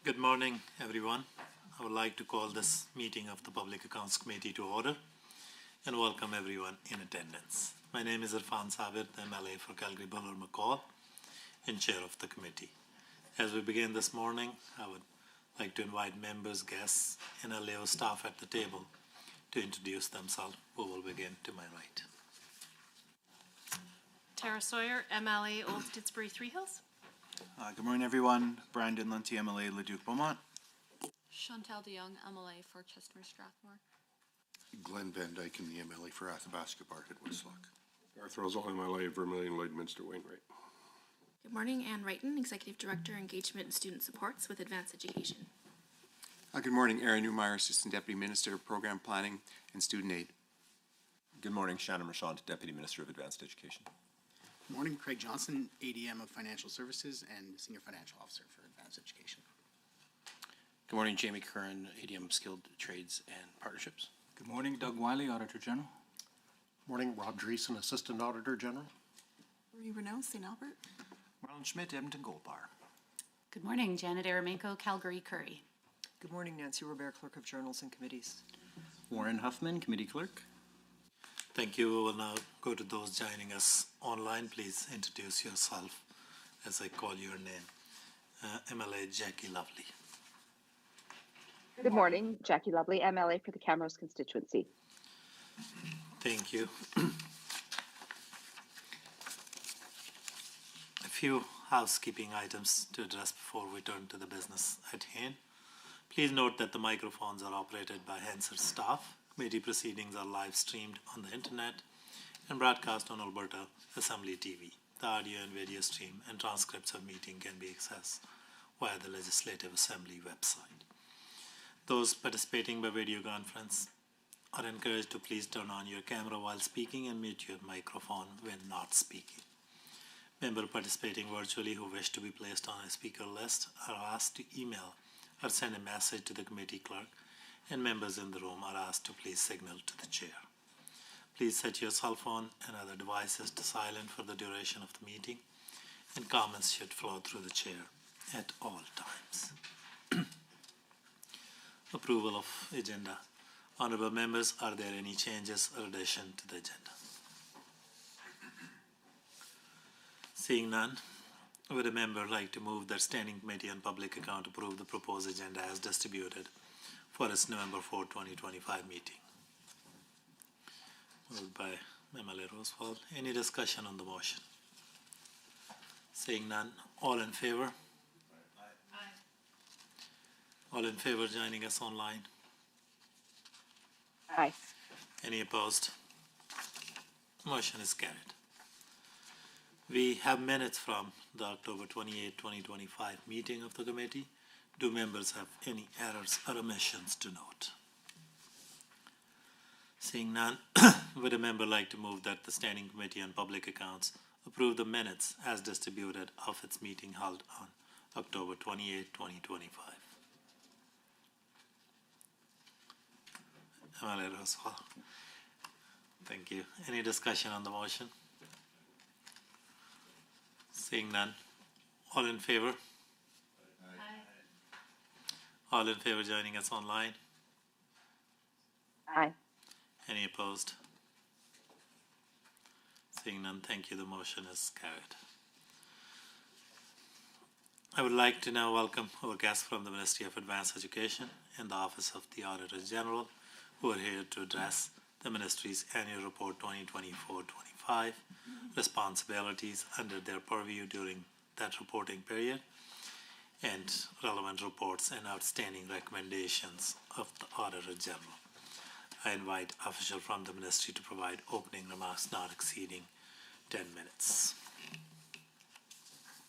Good morning, everyone. I would like to call this meeting of the Public Accounts Committee to order and welcome everyone in attendance. My name is Irfan Sabir, the MLA for Calgary-Buller-McCall and chair of the committee. As we begin this morning, I would like to invite members, guests, and LAO staff at the table to introduce themselves, who will begin to my right. Tara Sawyer, MLA, Old Didsbury Three Hills. Good morning, everyone. Brian Dinlinty, MLA, Leduc Beaumont. Chantal DeYoung, MLA for Chestermere Strathmore. Glenn Van Dyken, the MLA for Athabasca Park at Whistlock. Garth Rosal, MLA, Vermilion, Lloydminster, Wainwright. Good morning, Ann Wrighton, Executive Director, Engagement and Student Supports with Advanced Education. Good morning, Aaron Newmeyer, Assistant Deputy Minister of Program Planning and Student Aid. Good morning, Shannon Marchant, Deputy Minister of Advanced Education. Good morning, Craig Johnson, ADM of Financial Services and Senior Financial Officer for Advanced Education. Good morning, Jamie Curran, ADM of Skilled Trades and Partnerships. Good morning, Doug Wiley, Auditor General. Morning, Rob Dreesen, Assistant Auditor General. Marie Renaud, St. Albert. Marlon Schmidt, Edmonton Gold Bar. Good morning, Janet Aramenko, Calgary Curry. Good morning, Nancy Robert, Clerk of Journals and Committees. Warren Huffman, Committee Clerk. Thank you. We will now go to those joining us online. Please introduce yourself as I call your name. MLA Jackie Lovely. Good morning, Jackie Lovely, MLA for the Camrose constituency. Thank you. A few housekeeping items to address before we turn to the business at hand. Please note that the microphones are operated by Hansard staff. Committee proceedings are live streamed on the internet and broadcast on Alberta Assembly TV. The audio and video stream and transcripts of meeting can be accessed via the Legislative Assembly website. Those participating by video conference are encouraged to please turn on your camera while speaking and mute your microphone when not speaking. Members participating virtually who wish to be placed on a speaker list are asked to email or send a message to the committee clerk, and members in the room are asked to please signal to the chair. Please set your cell phone and other devices to silent for the duration of the meeting, and comments should flow through the chair at all times. Approval of agenda. Honorable members, are there any changes or addition to the agenda? Seeing none, would a member like to move that Standing Committee on Public Account approve the proposed agenda as distributed for its November 4, 2025 meeting? Moved by MLA Roswell. Any discussion on the motion? Seeing none, all in favor? Aye. All in favor joining us online? Aye. Any opposed? Motion is carried. We have minutes from the October 28, 2025 meeting of the committee. Do members have any errors or omissions to note? Seeing none, would a member like to move that the Standing Committee on Public Accounts approve the minutes as distributed of its meeting held on October 28, 2025? MLA Roswell. Thank you. Any discussion on the motion? Seeing none. All in favor? All in favor joining us online? Aye. Any opposed? Seeing none, thank you. The motion is carried. I would like to now welcome our guests from the Ministry of Advanced Education and the Office of the Auditor General, who are here to address the Ministry's Annual Report 2024-25, responsibilities under their purview during that reporting period, and relevant reports and outstanding recommendations of the Auditor General. I invite official from the Ministry to provide opening remarks not exceeding 10 minutes.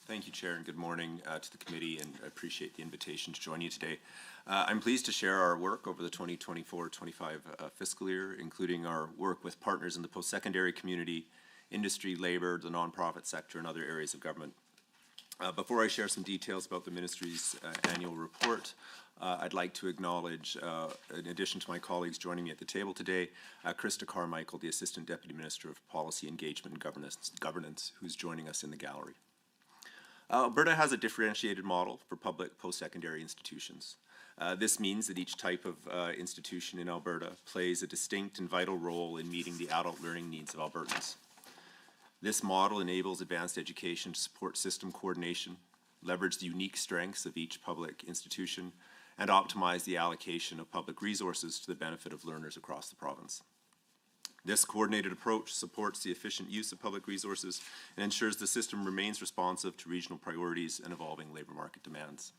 Thank you, Chair, and good morning to the committee, and I appreciate the invitation to join you today. I'm pleased to share our work over the 2024-25 fiscal year, including our work with partners in the post-secondary community, industry, labor, the nonprofit sector, and other areas of government. Before I share some details about the Ministry's annual report, I'd like to acknowledge, in addition to my colleagues joining me at the table today, Krista Carmichael, the Assistant Deputy Minister of Policy, Engagement and Governance, who's joining us in the gallery. Alberta has a differentiated model for public post-secondary institutions. This means that each type of institution in Alberta plays a distinct and vital role in meeting the adult learning needs of Albertans. This model enables advanced education to support system coordination, leverage the unique strengths of each public institution, and optimize the allocation of public resources to the benefit of learners across the province. This coordinated approach supports the efficient use of public resources and ensures the system remains responsive to regional priorities and evolving labour market demands.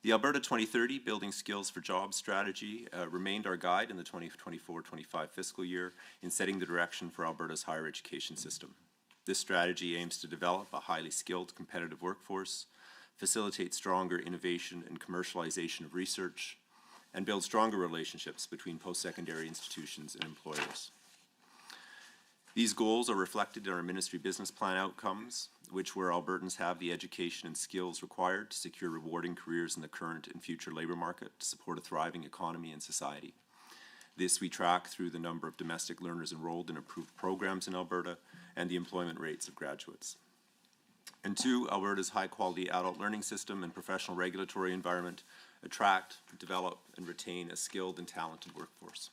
The Alberta 2030 Building Skills for Jobs strategy remained our guide in the 2024-25 fiscal year in setting the direction for Alberta's higher education system. This strategy aims to develop a highly skilled, competitive workforce, facilitate stronger innovation and commercialization of research, and build stronger relationships between post-secondary institutions and employers. These goals are reflected in our ministry business plan outcomes, where Albertans have the education and skills required to secure rewarding careers in the current and future labour market to support a thriving economy and society. This we track through the number of domestic learners enrolled in approved programs in Alberta and the employment rates of graduates. And two, Alberta's high-quality adult learning system and professional regulatory environment attract, develop, and retain a skilled and talented workforce.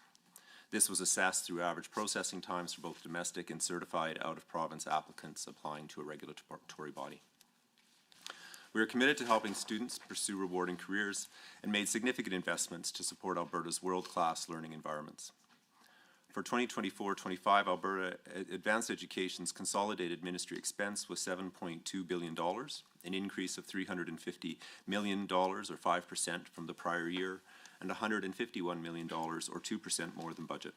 This was assessed through average processing times for both domestic and certified out-of-province applicants applying to a regulatory body. We are committed to helping students pursue rewarding careers and made significant investments to support Alberta's world-class learning environments. For 2024-25, Alberta Advanced Education's consolidated ministry expense was $7.2 billion, an increase of $350 million or 5% from the prior year, and $151 million or 2% more than budget.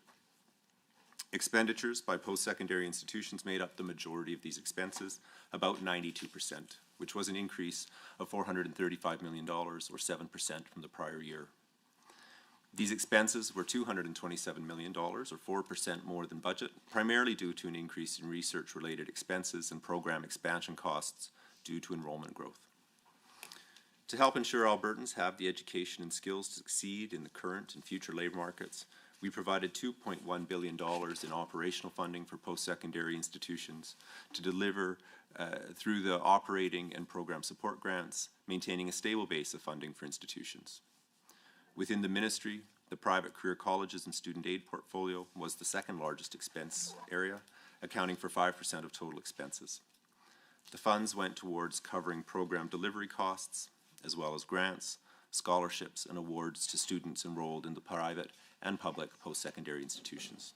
Expenditures by post-secondary institutions made up the majority of these expenses, about 92%, which was an increase of $435 million or 7% from the prior year. These expenses were $227 million or 4% more than budget, primarily due to an increase in research-related expenses and program expansion costs due to enrollment growth. To help ensure Albertans have the education and skills to succeed in the current and future labour markets, we provided $2.1 billion in operational funding for post-secondary institutions to deliver through the operating and program support grants, maintaining a stable base of funding for institutions. Within the ministry, the private career colleges and student aid portfolio was the second largest expense area, accounting for 5% of total expenses. The funds went towards covering program delivery costs, as well as grants, scholarships, and awards to students enrolled in the private and public post-secondary institutions.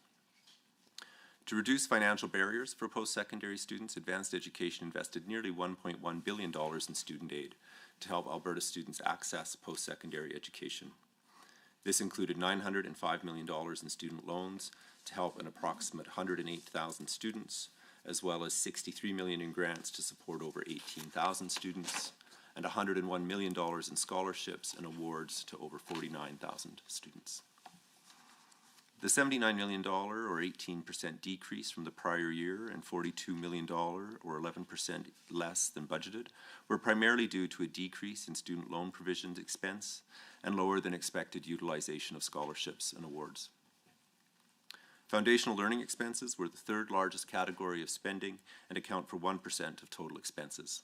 To reduce financial barriers for post-secondary students, Advanced Education invested nearly $1.1 billion in student aid to help Alberta students access post-secondary education. This included $905 million in student loans to help an approximate 108,000 students, as well as $63 million in grants to support over 18,000 students, and $101 million in scholarships and awards to over 49,000 students. The $79 million or 18% decrease from the prior year and $42 million or 11% less than budgeted were primarily due to a decrease in student loan provisions expense and lower than expected utilization of scholarships and awards. Foundational learning expenses were the third largest category of spending and account for 1% of total expenses.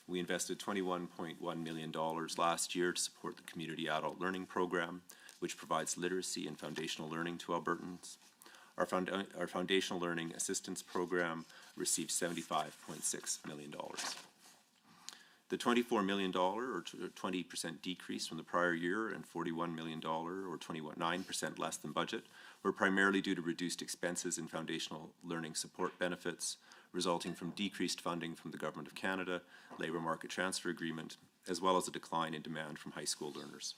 We invested $21.1 million last year to support the Community Adult Learning Program, which provides literacy and foundational learning to Albertans. Our Foundational Learning Assistance Program received $75.6 million. The $24 million or 20% decrease from the prior year and $41 million or 9% less than budget were primarily due to reduced expenses in foundational learning support benefits, resulting from decreased funding from the Government of Canada, Labour Market Transfer Agreement, as well as a decline in demand from high school learners.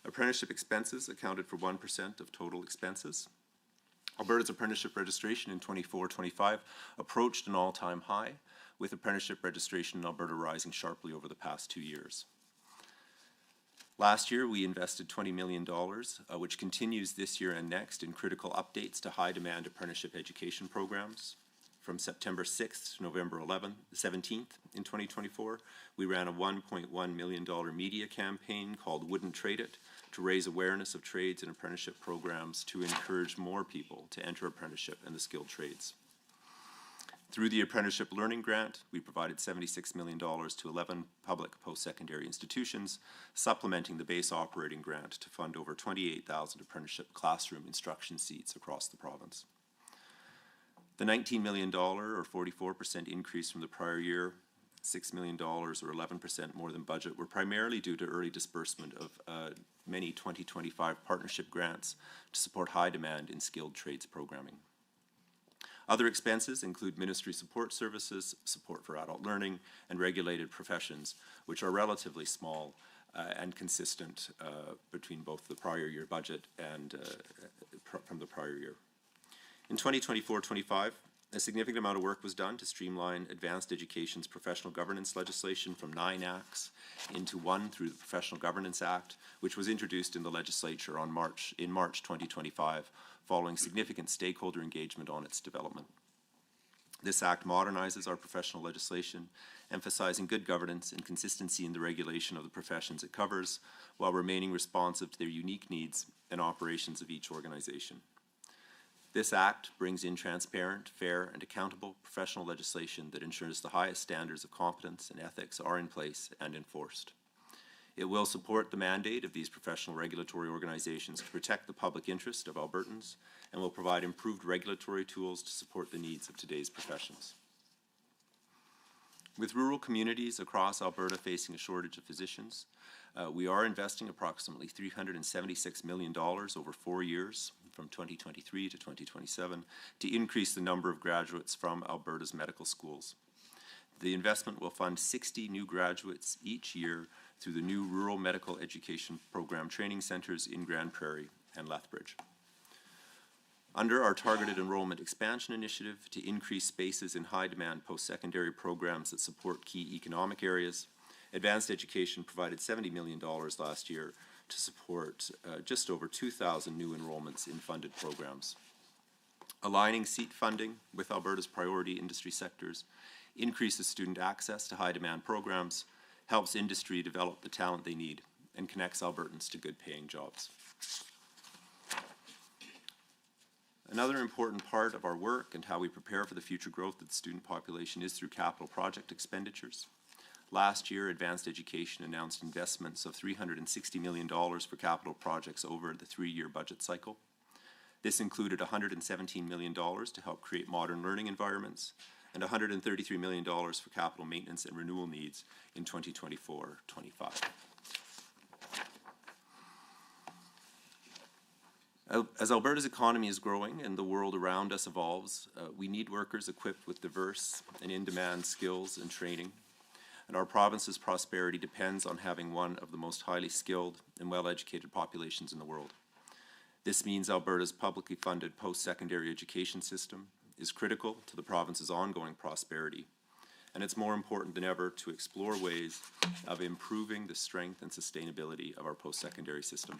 Apprenticeship expenses accounted for 1% of total expenses. Alberta's apprenticeship registration in 24-25 approached an all-time high, with apprenticeship registration in Alberta rising sharply over the past 2 years. Last year, we invested $20 million, which continues this year and next in critical updates to high-demand apprenticeship education programs. From September 6th to November 17th in 2024, we ran a $1.1 million media campaign called Wouldn't Trade It to raise awareness of trades and apprenticeship programs to encourage more people to enter apprenticeship and the skilled trades. Through the Apprenticeship Learning Grant, we provided $76 million to 11 public post-secondary institutions, supplementing the base operating grant to fund over 28,000 apprenticeship classroom instruction seats across the province. The $19 million, or 44% increase from the prior year, $6 million, or 11% more than budget, were primarily due to early disbursement of many 2025 partnership grants to support high demand in skilled trades programming. Other expenses include ministry support services, support for adult learning, and regulated professions, which are relatively small and consistent between both the prior year budget and from the prior year. In 2024-25, a significant amount of work was done to streamline advanced education's professional governance legislation from 9 acts into 1 through the Professional Governance Act, which was introduced in the legislature in March 2025, following significant stakeholder engagement on its development. This act modernizes our professional legislation, emphasizing good governance and consistency in the regulation of the professions it covers, while remaining responsive to their unique needs and operations of each organization. This act brings in transparent, fair, and accountable professional legislation that ensures the highest standards of competence and ethics are in place and enforced. It will support the mandate of these professional regulatory organizations to protect the public interest of Albertans and will provide improved regulatory tools to support the needs of today's professions. With rural communities across Alberta facing a shortage of physicians, we are investing approximately $376 million over 4 years, from 2023 to 2027, to increase the number of graduates from Alberta's medical schools. The investment will fund 60 new graduates each year through the new Rural Medical Education Program training centres in Grand Prairie and Lethbridge. Under our Targeted Enrollment Expansion Initiative to increase spaces in high-demand post-secondary programs that support key economic areas, Advanced Education provided $70 million last year to support just over 2,000 new enrollments in funded programs. Aligning seat funding with Alberta's priority industry sectors increases student access to high-demand programs, helps industry develop the talent they need, and connects Albertans to good-paying jobs. Another important part of our work and how we prepare for the future growth of the student population is through capital project expenditures. Last year, Advanced Education announced investments of $360 million for capital projects over the 3-year budget cycle. This included $117 million to help create modern learning environments and $133 million for capital maintenance and renewal needs in 2024-25. As Alberta's economy is growing and the world around us evolves, we need workers equipped with diverse and in-demand skills and training. And our province's prosperity depends on having one of the most highly skilled and well-educated populations in the world. This means Alberta's publicly funded post-secondary education system is critical to the province's ongoing prosperity, and it's more important than ever to explore ways of improving the strength and sustainability of our post-secondary system.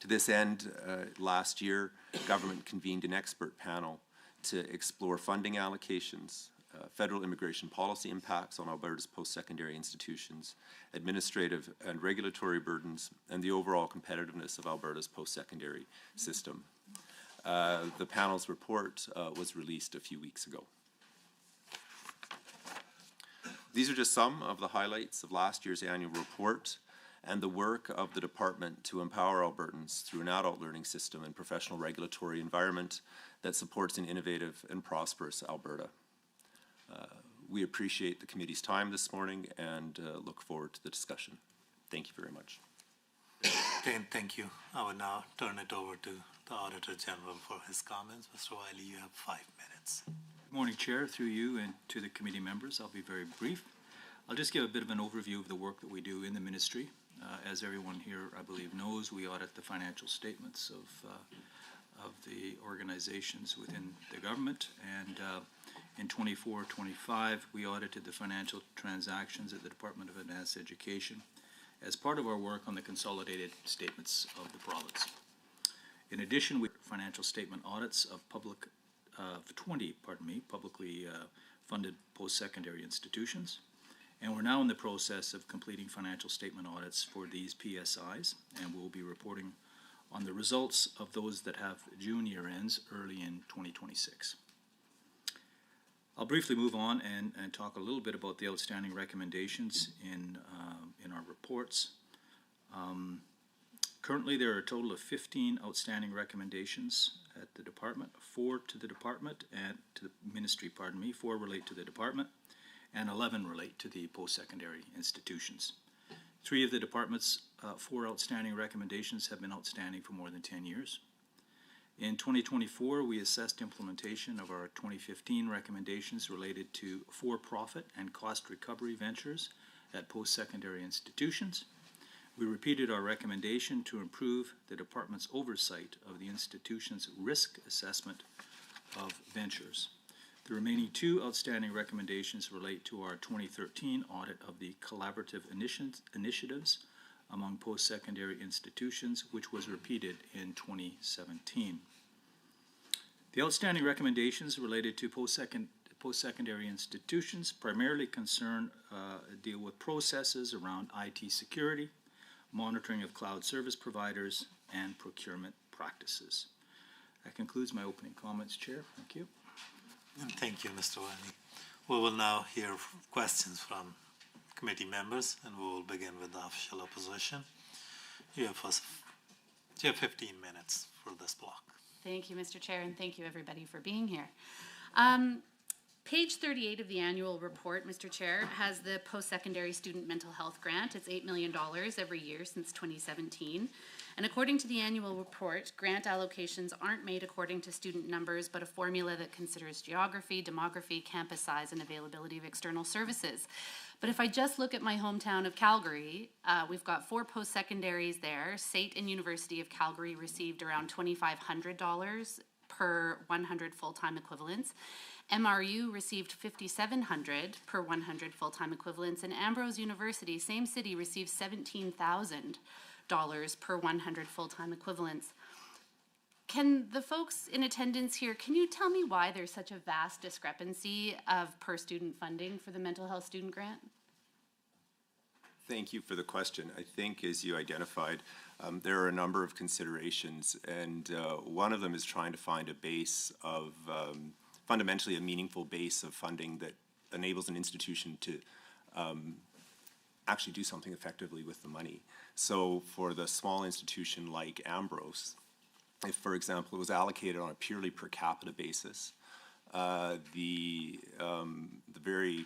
To this end, last year, government convened an expert panel to explore funding allocations, federal immigration policy impacts on Alberta's post-secondary institutions, administrative and regulatory burdens, and the overall competitiveness of Alberta's post-secondary system. The panel's report was released a few weeks ago. These are just some of the highlights of last year's annual report and the work of the department to empower Albertans through an adult learning system and professional regulatory environment that supports an innovative and prosperous Alberta. We appreciate the committee's time this morning and look forward to the discussion. Thank you very much. Okay, thank you. I will now turn it over to the Auditor General for his comments. Mr. Wiley, you have 5 minutes. Good morning, Chair, through you and to the committee members. I'll be very brief. I'll just give a bit of an overview of the work that we do in the ministry. As everyone here, I believe, knows, we audit the financial statements of the organizations within the government, and in 24-25, we audited the financial transactions at the Department of Advanced Education as part of our work on the consolidated statements of the province. In addition, we financial statement audits of 20 publicly funded post-secondary institutions, and we're now in the process of completing financial statement audits for these PSIs, and we'll be reporting on the results of those that have June year ends early in 2026. I'll briefly move on and talk a little bit about the outstanding recommendations in our reports. Currently, there are a total of 15 outstanding recommendations at the department, 4 to the department and to the ministry, 4 relate to the department, and 11 relate to the post-secondary institutions. 3 of the department's 4 outstanding recommendations have been outstanding for more than 10 years. In 2024, we assessed implementation of our 2015 recommendations related to for-profit and cost recovery ventures at post-secondary institutions. We repeated our recommendation to improve the department's oversight of the institution's risk assessment of ventures. The remaining 2 outstanding recommendations relate to our 2013 audit of the collaborative initiatives among post-secondary institutions, which was repeated in 2017. The outstanding recommendations related to post-secondary institutions primarily deal with processes around IT security, monitoring of cloud service providers, and procurement practices. That concludes my opening comments, Chair. Thank you. And thank you, Mr. Wiley. We will now hear questions from committee members, and we will begin with the official opposition. You have 15 minutes for this block. Thank you, Mr. Chair, and thank you, everybody, for being here. Page 38 of the annual report, Mr. Chair, has the post-secondary student mental health grant. It's $8 million every year since 2017. And according to the annual report, grant allocations aren't made according to student numbers, but a formula that considers geography, demography, campus size, and availability of external services. But if I just look at my hometown of Calgary, we've got 4 post-secondaries there. SAIT and University of Calgary received around $2,500 per 100 full-time equivalents. MRU received $5,700 per 100 full-time equivalents, and Ambrose University, same city, received $17,000 per 100 full-time equivalents. Can the folks in attendance here, can you tell me why there's such a vast discrepancy of per student funding for the mental health student grant? Thank you for the question. I think, as you identified, there are a number of considerations, and one of them is trying to find a base of, fundamentally a meaningful base of funding that enables an institution to actually do something effectively with the money. So for the small institution like Ambrose, if, for example, it was allocated on a purely per capita basis, the very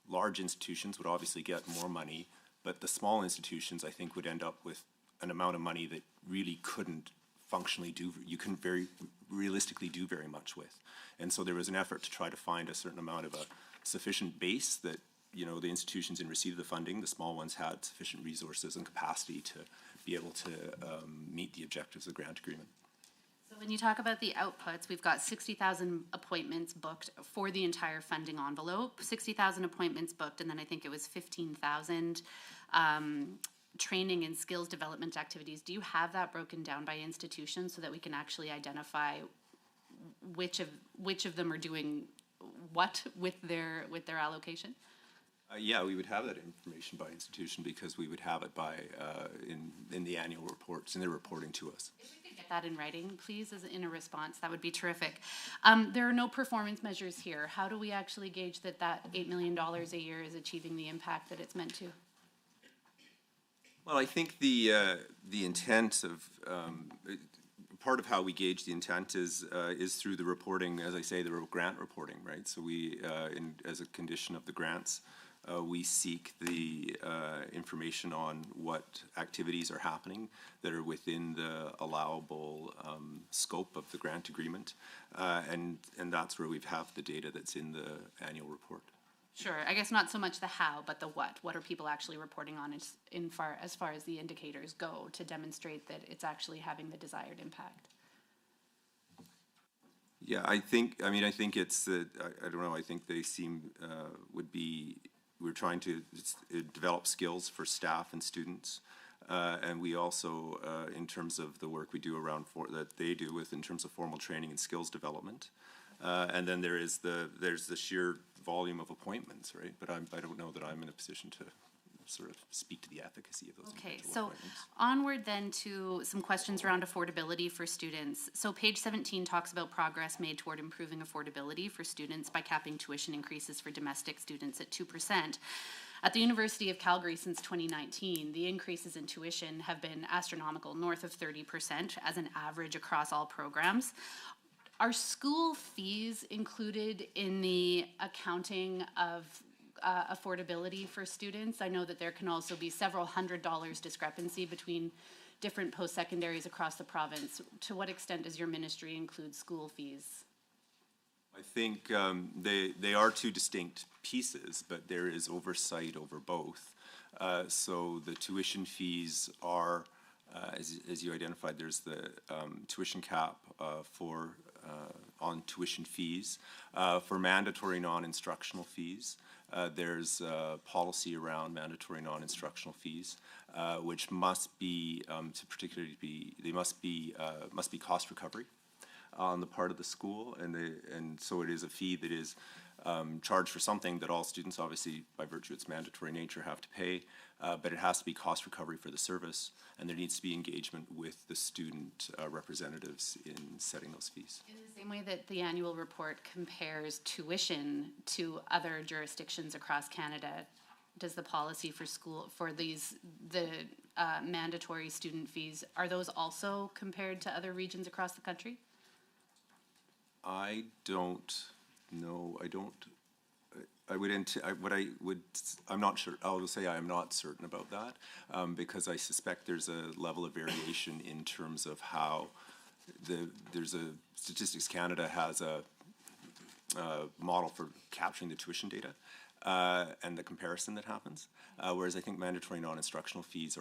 large institutions would obviously get more money, but the small institutions, I think, would end up with an amount of money that really couldn't functionally do, you couldn't very realistically do very much with. And so there was an effort to try to find a certain amount of a sufficient base that, you know, the institutions in receipt of the funding, the small ones, had sufficient resources and capacity to be able to meet the objectives of the grant agreement. So when you talk about the outputs, we've got 60,000 appointments booked for the entire funding envelope, 60,000 appointments booked, and then I think it was 15,000 training and skills development activities. Do you have that broken down by institution so that we can actually identify which of them are doing what with their allocation? Yeah, we would have that information by institution because we would have it by in the annual reports, and they're reporting to us. If we could get that in writing, please, as in a response, that would be terrific. There are no performance measures here. How do we actually gauge that $8 million a year is achieving the impact that it's meant to? Well, I think the intent of part of how we gauge the intent is through the reporting, as I say, the grant reporting, right? So we, as a condition of the grants, we seek the information on what activities are happening that are within the allowable scope of the grant agreement, and that's where we have the data that's in the annual report. Sure. I guess not so much the how, but the what. What are people actually reporting on as far as the indicators go to demonstrate that it's actually having the desired impact? Yeah, I think it's that, I don't know, I think they seem, we're trying to develop skills for staff and students. And we also, in terms of the work we do around that they do with in terms of formal training and skills development. And then there's the sheer volume of appointments, right? But I don't know that I'm in a position to sort of speak to the efficacy of those Okay, individual so appointments. onward then to some questions around affordability for students. So page 17 talks about progress made toward improving affordability for students by capping tuition increases for domestic students at 2%. At the University of Calgary since 2019, the increases in tuition have been astronomical, north of 30% as an average across all programs. Are school fees included in the accounting of affordability for students? I know that there can also be several $100 discrepancy between different post-secondaries across the province. To what extent does your ministry include school fees? I think they are two distinct pieces, but there is oversight over both. So the tuition fees are, as you identified, there's the tuition cap on tuition fees. For mandatory non-instructional fees, there's policy around mandatory non-instructional fees, which must be, they must be cost recovery on the part of the school, and so it is a fee that is charged for something that all students, obviously by virtue of its mandatory nature, have to pay, but it has to be cost recovery for the service, and there needs to be engagement with the student representatives in setting those fees. In the same way that the annual report compares tuition to other jurisdictions across Canada, does the policy for the mandatory student fees, are those also compared to other regions across the country? I don't know. I'm not sure. I'll say I am not certain about that because I suspect there's a level of variation in terms of how Statistics Canada has a model for capturing the tuition data and the comparison that happens, whereas I think mandatory non-instructional fees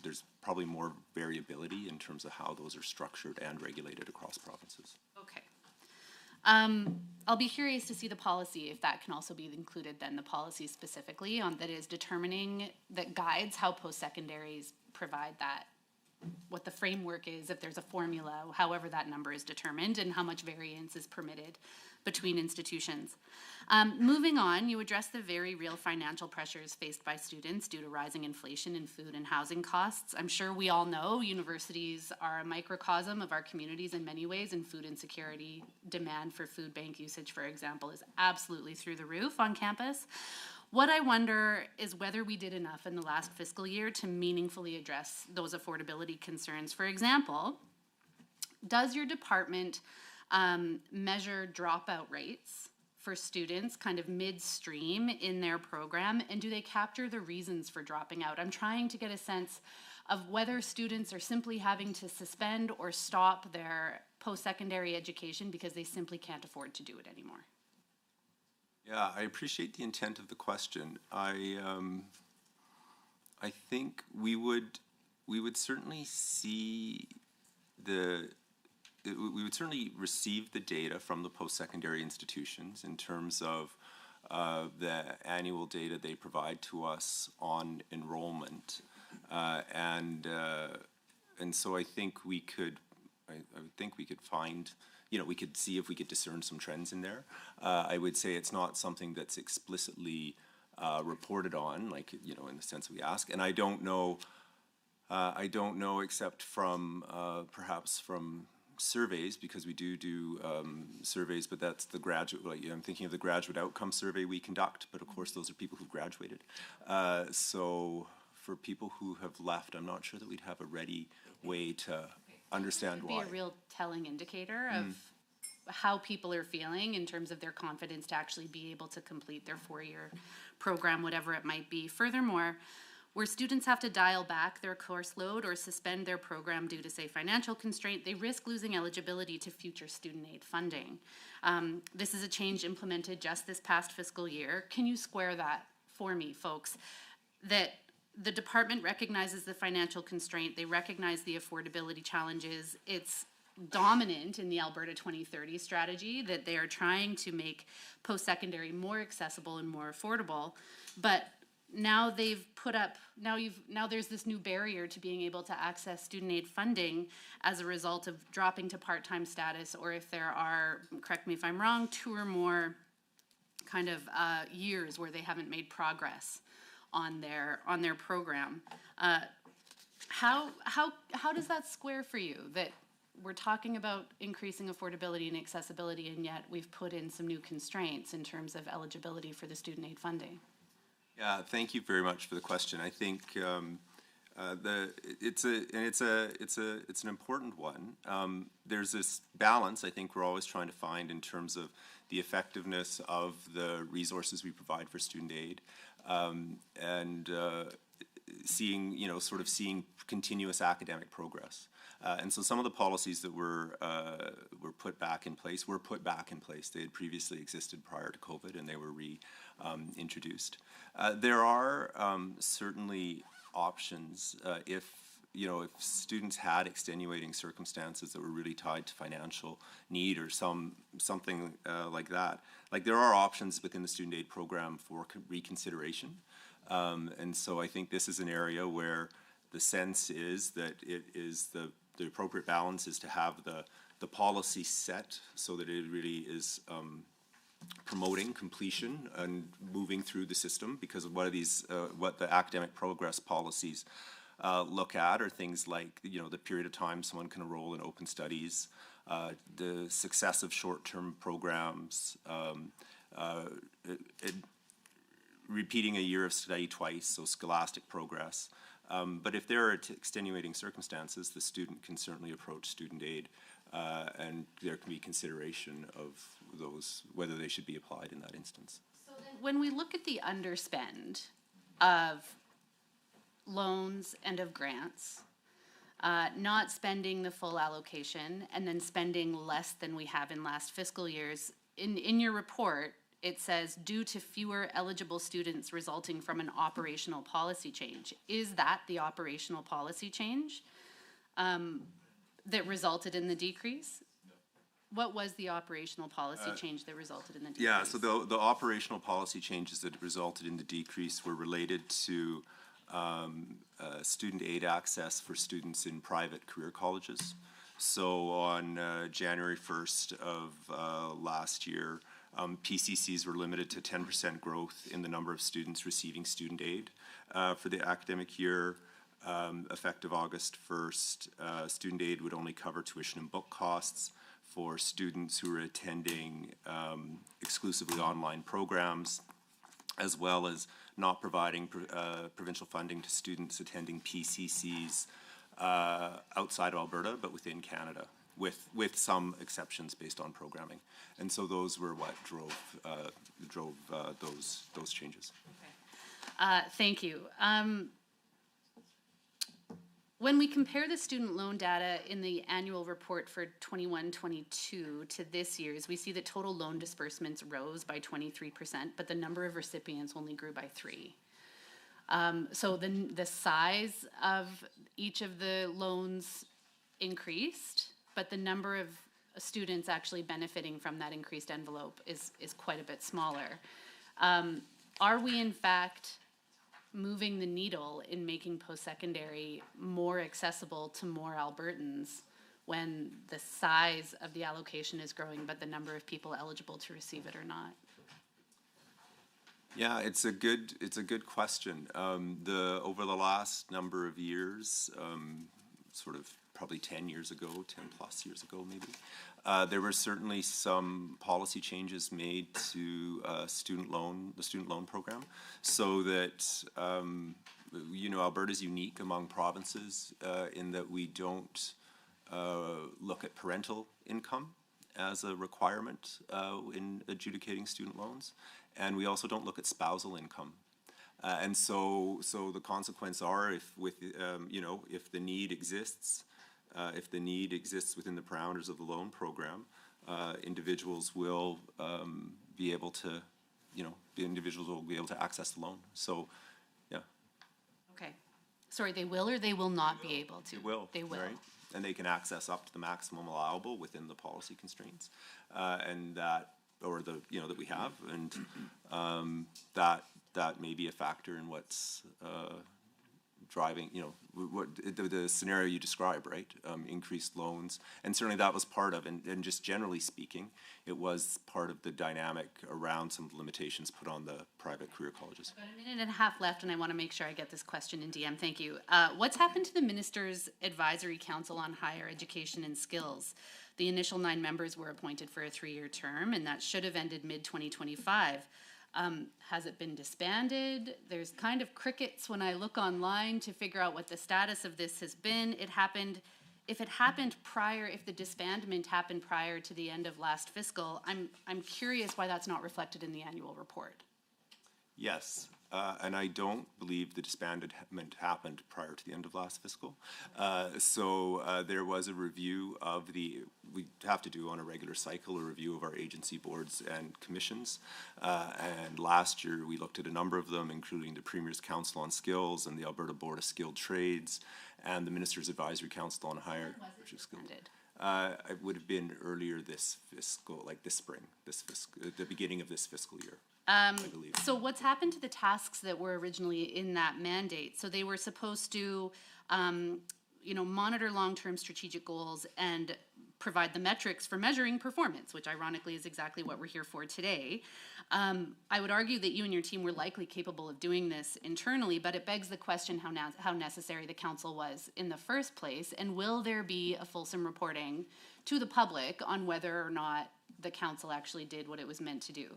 there's probably more variability in terms of how those are structured and regulated across provinces. Okay. I'll be curious to see the policy, if that can also be included then, the policy specifically that is determining, that guides how post-secondaries provide that, what the framework is, if there's a formula, however that number is determined, and how much variance is permitted between institutions. Moving on, you address the very real financial pressures faced by students due to rising inflation in food and housing costs. I'm sure we all know universities are a microcosm of our communities in many ways, and food insecurity, demand for food bank usage, for example, is absolutely through the roof on campus. What I wonder is whether we did enough in the last fiscal year to meaningfully address those affordability concerns. For example, does your department measure dropout rates for students kind of midstream in their program, and do they capture the reasons for dropping out? I'm trying to get a sense of whether students are simply having to suspend or stop their post-secondary education because they simply can't afford to do it anymore. Yeah, I appreciate the intent of the question. I think we would certainly see we would certainly receive the data from the post-secondary institutions in terms of the annual data they provide to us on enrollment, and so I think we could. I think we could find. We could see if we could discern some trends in there. I would say it's not something that's explicitly reported on, in the sense we ask. And I don't know except from perhaps from surveys, because we do surveys, but that's the graduate. I'm thinking of the graduate outcome survey we conduct, but of course those are people who've graduated. So for people who have left, I'm not sure that we'd have a ready way to understand why. It would be a real telling indicator of how people are feeling in terms of their confidence to actually be able to complete their 4-year program, whatever it might be. Furthermore, where students have to dial back their course load or suspend their program due to, say, financial constraint, they risk losing eligibility to future student aid funding. This is a change implemented just this past fiscal year. Can you square that for me, folks? That the department recognizes the financial constraint, they recognize the affordability challenges. It's dominant in the Alberta 2030 strategy that they are trying to make post-secondary more accessible and more affordable, but now they've put up, now there's this new barrier to being able to access student aid funding as a result of dropping to part-time status, or if there are, correct me if I'm wrong, 2 or more kind of years where they haven't made progress on their program. How does that square for you, that we're talking about increasing affordability and accessibility, and yet we've put in some new constraints in terms of eligibility for the student aid funding? Yeah, thank you very much for the question. I think it's an important one. There's this balance I think we're always trying to find in terms of the effectiveness of the resources we provide for student aid, and seeing continuous academic progress. And so some of the policies that were put back in place were put back in place. They had previously existed prior to COVID, and they were reintroduced. There are certainly options if students had extenuating circumstances that were really tied to financial need or something like that. Like, there are options within the student aid program for reconsideration. And so I think this is an area where the sense is that it is the appropriate balance is to have the policy set so that it really is promoting completion and moving through the system, because of what the academic progress policies look at are things like the period of time someone can enroll in open studies, the success of short-term programs, repeating a year of study twice, so scholastic progress. But if there are extenuating circumstances, the student can certainly approach student aid, and there can be consideration of those, whether they should be applied in that instance. So then, when we look at the underspend of loans and of grants, not spending the full allocation and then spending less than we have in last fiscal years, in your report, it says, due to fewer eligible students resulting from an operational policy change. Is that the operational policy change that resulted in the decrease? What was the operational policy change that resulted in the decrease? Yeah, so the operational policy changes that resulted in the decrease were related to student aid access for students in private career colleges. So on January 1st of last year, PCCs were limited to 10% growth in the number of students receiving student aid for the academic year. Effective August 1st, student aid would only cover tuition and book costs for students who are attending exclusively online programs, as well as not providing provincial funding to students attending PCCs outside of Alberta, but within Canada, with some exceptions based on programming. And so those were what drove those changes. Okay. Thank you. When we compare the student loan data in the annual report for 21-22 to this year's, we see that total loan disbursements rose by 23%, but the number of recipients only grew by 3. So the size of each of the loans increased, but the number of students actually benefiting from that increased envelope is quite a bit smaller. Are we in fact moving the needle in making post-secondary more accessible to more Albertans when the size of the allocation is growing but the number of people eligible to receive it are not? Yeah, it's a good question. Over the last number of years, sort of probably 10 years ago, 10 plus years ago maybe, there were certainly some policy changes made to the student loan program, so that Alberta's unique among provinces in that we don't look at parental income as a requirement in adjudicating student loans, and we also don't look at spousal income. And so the consequence are, if the need exists, within the parameters of the loan program, individuals will be able to, access the loan. So, yeah. Okay. Sorry, they will or they will not be able to? They will. They will. Right? And they can access up to the maximum allowable within the policy constraints, and that we have, and that may be a factor in what's driving, the scenario you described, right? Increased loans, and certainly that was part of, and just generally speaking, it was part of the dynamic around some of the limitations put on the private career colleges. About a minute and a half left, and I want to make sure I get this question in DM. Thank you. What's happened to the Minister's Advisory Council on Higher Education and Skills? The initial 9 members were appointed for a 3-year term, and that should have ended mid-2025. Has it been disbanded? There's kind of crickets when I look online to figure out what the status of this has been. If it happened prior, if the disbandment happened prior to the end of last fiscal, I'm curious why that's not reflected in the annual report. Yes, and I don't believe the disbandment happened prior to the end of last fiscal. So there was a review of we have to do on a regular cycle, a review of our agency boards and commissions. And last year we looked at a number of them, including the Premier's Council on Skills and the Alberta Board of Skilled Trades and the Minister's Advisory Council on Higher Skills. It would have been earlier this fiscal, like this spring, the beginning of this fiscal year. I believe. So what's happened to the tasks that were originally in that mandate? So they were supposed to, monitor long-term strategic goals and provide the metrics for measuring performance, which ironically is exactly what we're here for today. I would argue that you and your team were likely capable of doing this internally, but it begs the question how necessary the council was in the first place, and will there be a fulsome reporting to the public on whether or not the council actually did what it was meant to do?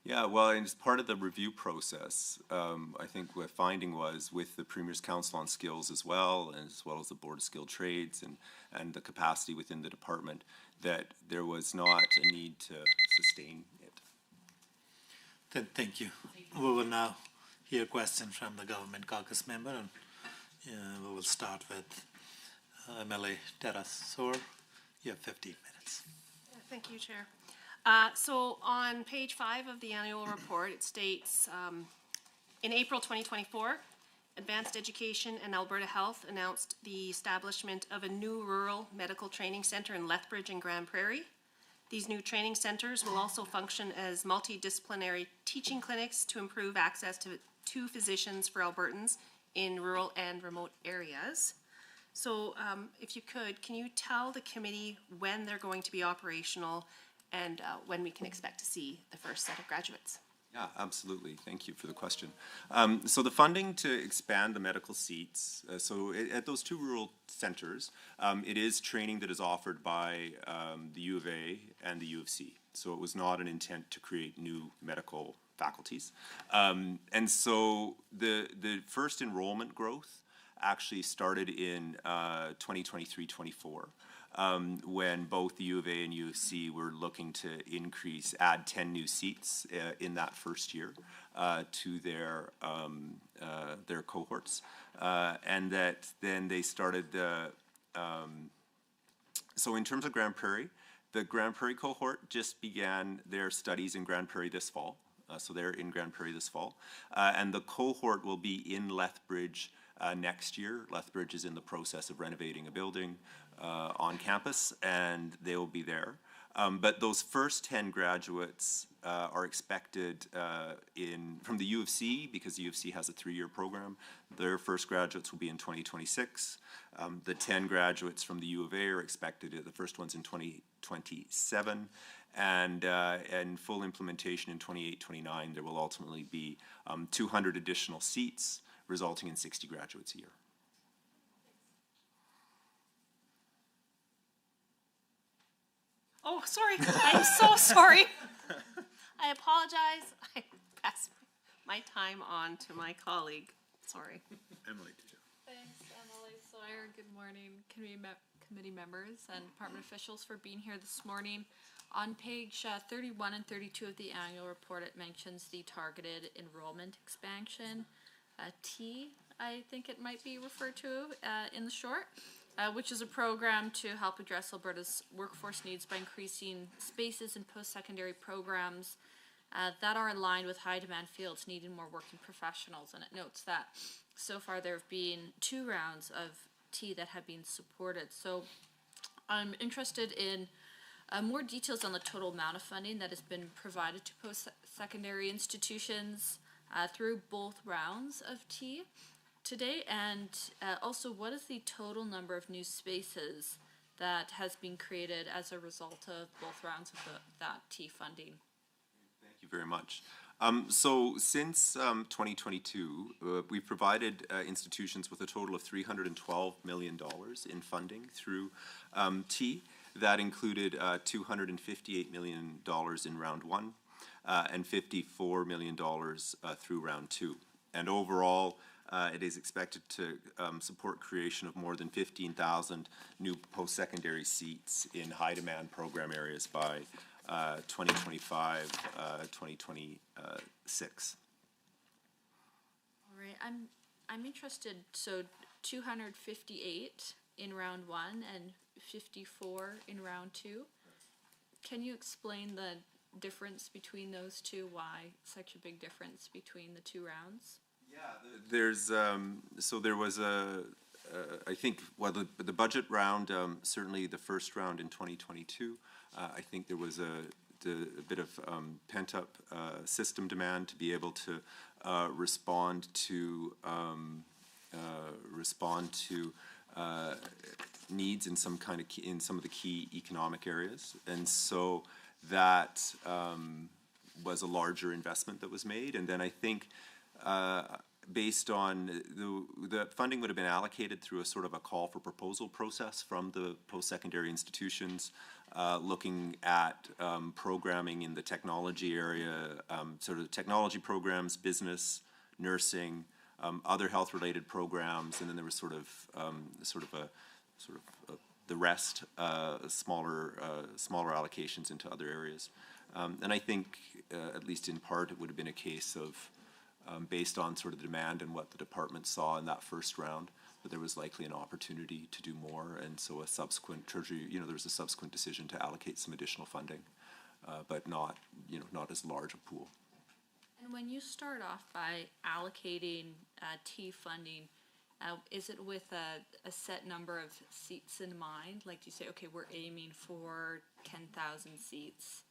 Yeah, well, and as part of the review process, I think what finding was with the Premier's Council on Skills as well as the Board of Skilled Trades and the capacity within the department, that there was not a need to sustain it. Thank you. We will now hear a question from the Government Caucus member, and we will start with MLA Tara Soar. You have 15 minutes. Thank you, Chair. So on page 5 of the annual report, it states, in April 2024, Advanced Education and Alberta Health announced the establishment of a new rural medical training centre in Lethbridge and Grand Prairie. These new training centres will also function as multidisciplinary teaching clinics to improve access to physicians for Albertans in rural and remote areas. So if you could, can you tell the committee when they're going to be operational and when we can expect to see the first set of graduates? Yeah, absolutely. Thank you for the question. So the funding to expand the medical seats, at those 2 rural centres, it is training that is offered by the U of A and the U of C. So it was not an intent to create new medical faculties. And so the first enrollment growth actually started in 2023-24. When both the U of A and U of C were looking to add 10 new seats in that first year to their cohorts, and that then they started so in terms of Grand Prairie, the Grand Prairie cohort just began their studies in Grand Prairie this fall, so they're in Grand Prairie this fall, and the cohort will be in Lethbridge next year. Lethbridge is in the process of renovating a building on campus, and they will be there. But those first 10 graduates are expected from the U of C, because the U of C has a 3-year program. Their first graduates will be in 2026. The 10 graduates from the U of A are expected, the first one's in 2027, and full implementation in 28-29. There will ultimately be 200 additional seats, resulting in 60 graduates a year. Oh, sorry. I'm so sorry. I apologize. I passed my time on to my colleague. Sorry. Emily, did you? Thanks, Emily Sawyer. Good morning, committee members and department officials for being here this morning. On page 31 and 32 of the annual report, it mentions the targeted enrollment expansion, T, I think it might be referred to in the short, which is a program to help address Alberta's workforce needs by increasing spaces in post-secondary programs that are in line with high-demand fields needing more working professionals. And it notes that so far there have been 2 rounds of T that have been supported. So I'm interested in more details on the total amount of funding that has been provided to post-secondary institutions through both rounds of T. today? And also, what is the total number of new spaces that has been created as a result of both rounds of that T funding? Thank you very much. So since 2022, we've provided institutions with a total of $312 million in funding through T. That included $258 million in round one and $54 million through round two. And overall, it is expected to support creation of more than 15,000 new post-secondary seats in high-demand program areas by 2025, 2026. All right, I'm interested. So 258 in round one and 54 in round two. Can you explain the difference between those two? Why such a big difference between the two rounds? There's so there was I think the budget round, certainly the first round in 2022. I think there was a bit of pent-up system demand to be able to respond to needs in some kind of in some of the key economic areas, and so that was a larger investment that was made. And then I think based on the funding would have been allocated through a sort of a call for proposal process from the post-secondary institutions, looking at programming in the technology area, sort of technology programs, business, nursing, other health-related programs, and then there was the rest, smaller allocations into other areas. And I think, at least in part, it would have been a case of, based on sort of the demand and what the department saw in that first round, that there was likely an opportunity to do more, and so a subsequent Treasury, there was a subsequent decision to allocate some additional funding, but not as large a pool. And when you start off by allocating T funding, is it with a set number of seats in mind? Like, do you say, okay, we're aiming for 10,000 seats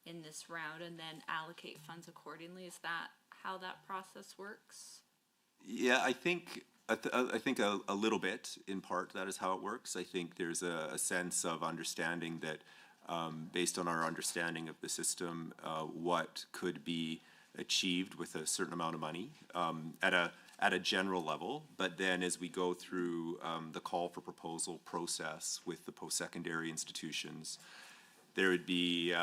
in this round, and then allocate funds accordingly? Is that how that process works? Yeah, I think a little bit, in part, that is how it works. I think there's a sense of understanding that, based on our understanding of the system, what could be achieved with a certain amount of money at a general level. But then as we go through the call for proposal process with the post-secondary institutions, there would be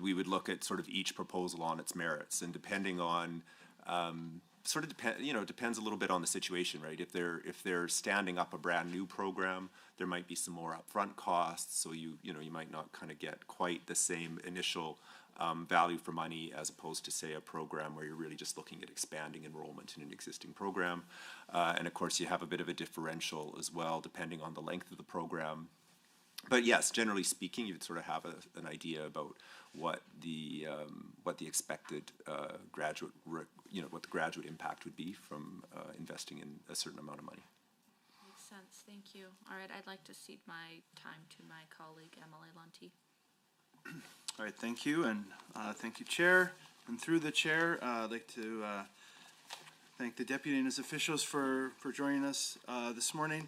we would look at sort of each proposal on its merits, and depending on it depends a little bit on the situation, right? If they're standing up a brand new program, there might be some more upfront costs, so you might not kind of get quite the same initial value for money as opposed to, say, a program where you're really just looking at expanding enrollment in an existing program. And of course, you have a bit of a differential as well, depending on the length of the program. But yes, generally speaking, you'd sort of have an idea about what the expected what the graduate impact would be from investing in a certain amount of money. Makes sense. Thank you. All right, I'd like to cede my time to my colleague Emily Lunty. All right, thank you, and thank you, Chair. And through the Chair, I'd like to thank the Deputy and his officials for joining us this morning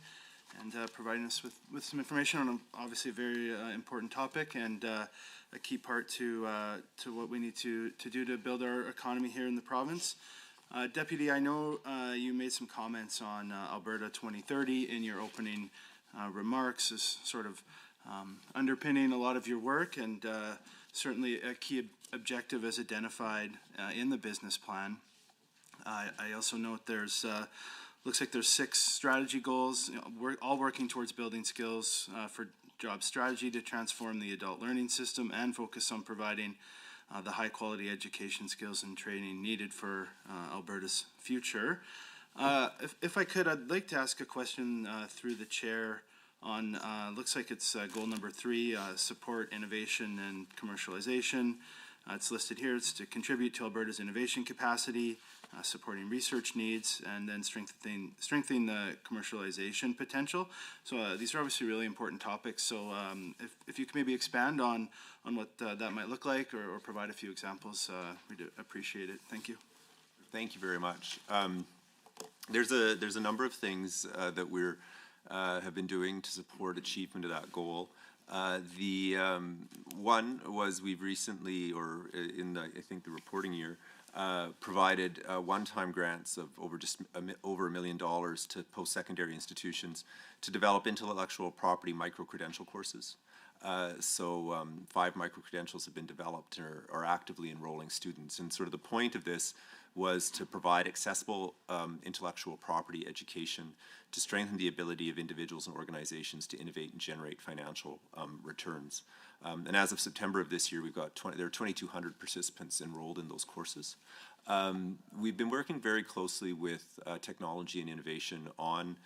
and providing us with some information on obviously a very important topic and a key part to what we need to do to build our economy here in the province. Deputy, I know you made some comments on Alberta 2030 in your opening remarks as sort of underpinning a lot of your work, and certainly a key objective as identified in the business plan. I also note there's looks like there's 6 strategy goals, we're all working towards building skills for job strategy to transform the adult learning system and focus on providing the high quality education skills and training needed for Alberta's future. If I could, I'd like to ask a question through the Chair on, looks like it's goal number 3, support innovation and commercialization. It's listed here. It's to contribute to Alberta's innovation capacity, supporting research needs, and then strengthening the commercialization potential. So these are obviously really important topics. So if you could maybe expand on what that might look like, or provide a few examples, we'd appreciate it. Thank you. Thank you very much. there's a number of things that we're have been doing to support achievement of that goal. The one was we've recently, or in the, I think the reporting year, provided one-time grants of over $1 million to post-secondary institutions to develop intellectual property micro-credential courses. So 5 micro-credentials have been developed and are actively enrolling students. And sort of the point of this was to provide accessible intellectual property education to strengthen the ability of individuals and organizations to innovate and generate financial returns. And as of September of this year, we've got there are 2,200 participants enrolled in those courses. We've been working very closely with technology and innovation on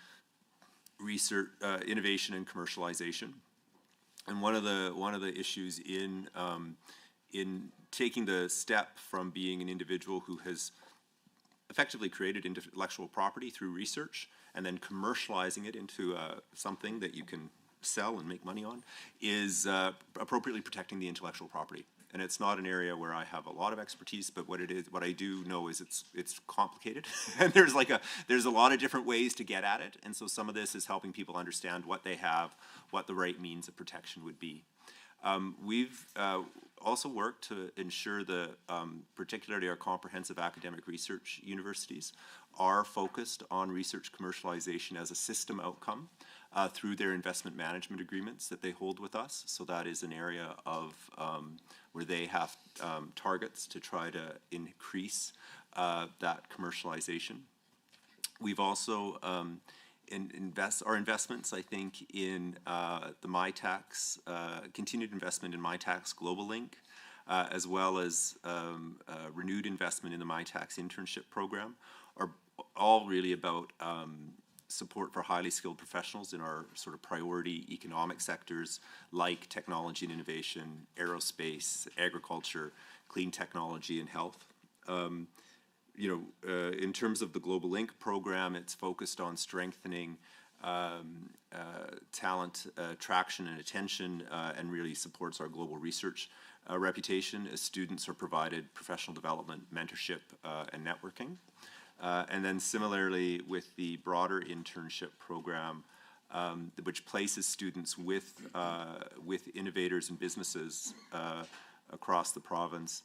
research, innovation and commercialization. And one of the issues in taking the step from being an individual who has effectively created intellectual property through research and then commercializing it into something that you can sell and make money on is appropriately protecting the intellectual property. And it's not an area where I have a lot of expertise, but what I do know is it's complicated, and there's a lot of different ways to get at it. And so some of this is helping people understand what they have, what the right means of protection would be. We've also worked to ensure that particularly our comprehensive academic research universities are focused on research commercialization as a system outcome through their investment management agreements that they hold with us. So that is an area of where they have targets to try to increase that commercialization. We've also our investments, I think, in the MyTax, continued investment in MyTax Global Link, as well as renewed investment in the MyTax internship program, are all really about support for highly skilled professionals in our sort of priority economic sectors like technology and innovation, aerospace, agriculture, clean technology, and health. In terms of the Global Link program, it's focused on strengthening talent attraction and attention, and really supports our global research reputation as students are provided professional development, mentorship, and networking. And then similarly with the broader internship program, which places students with innovators and businesses across the province.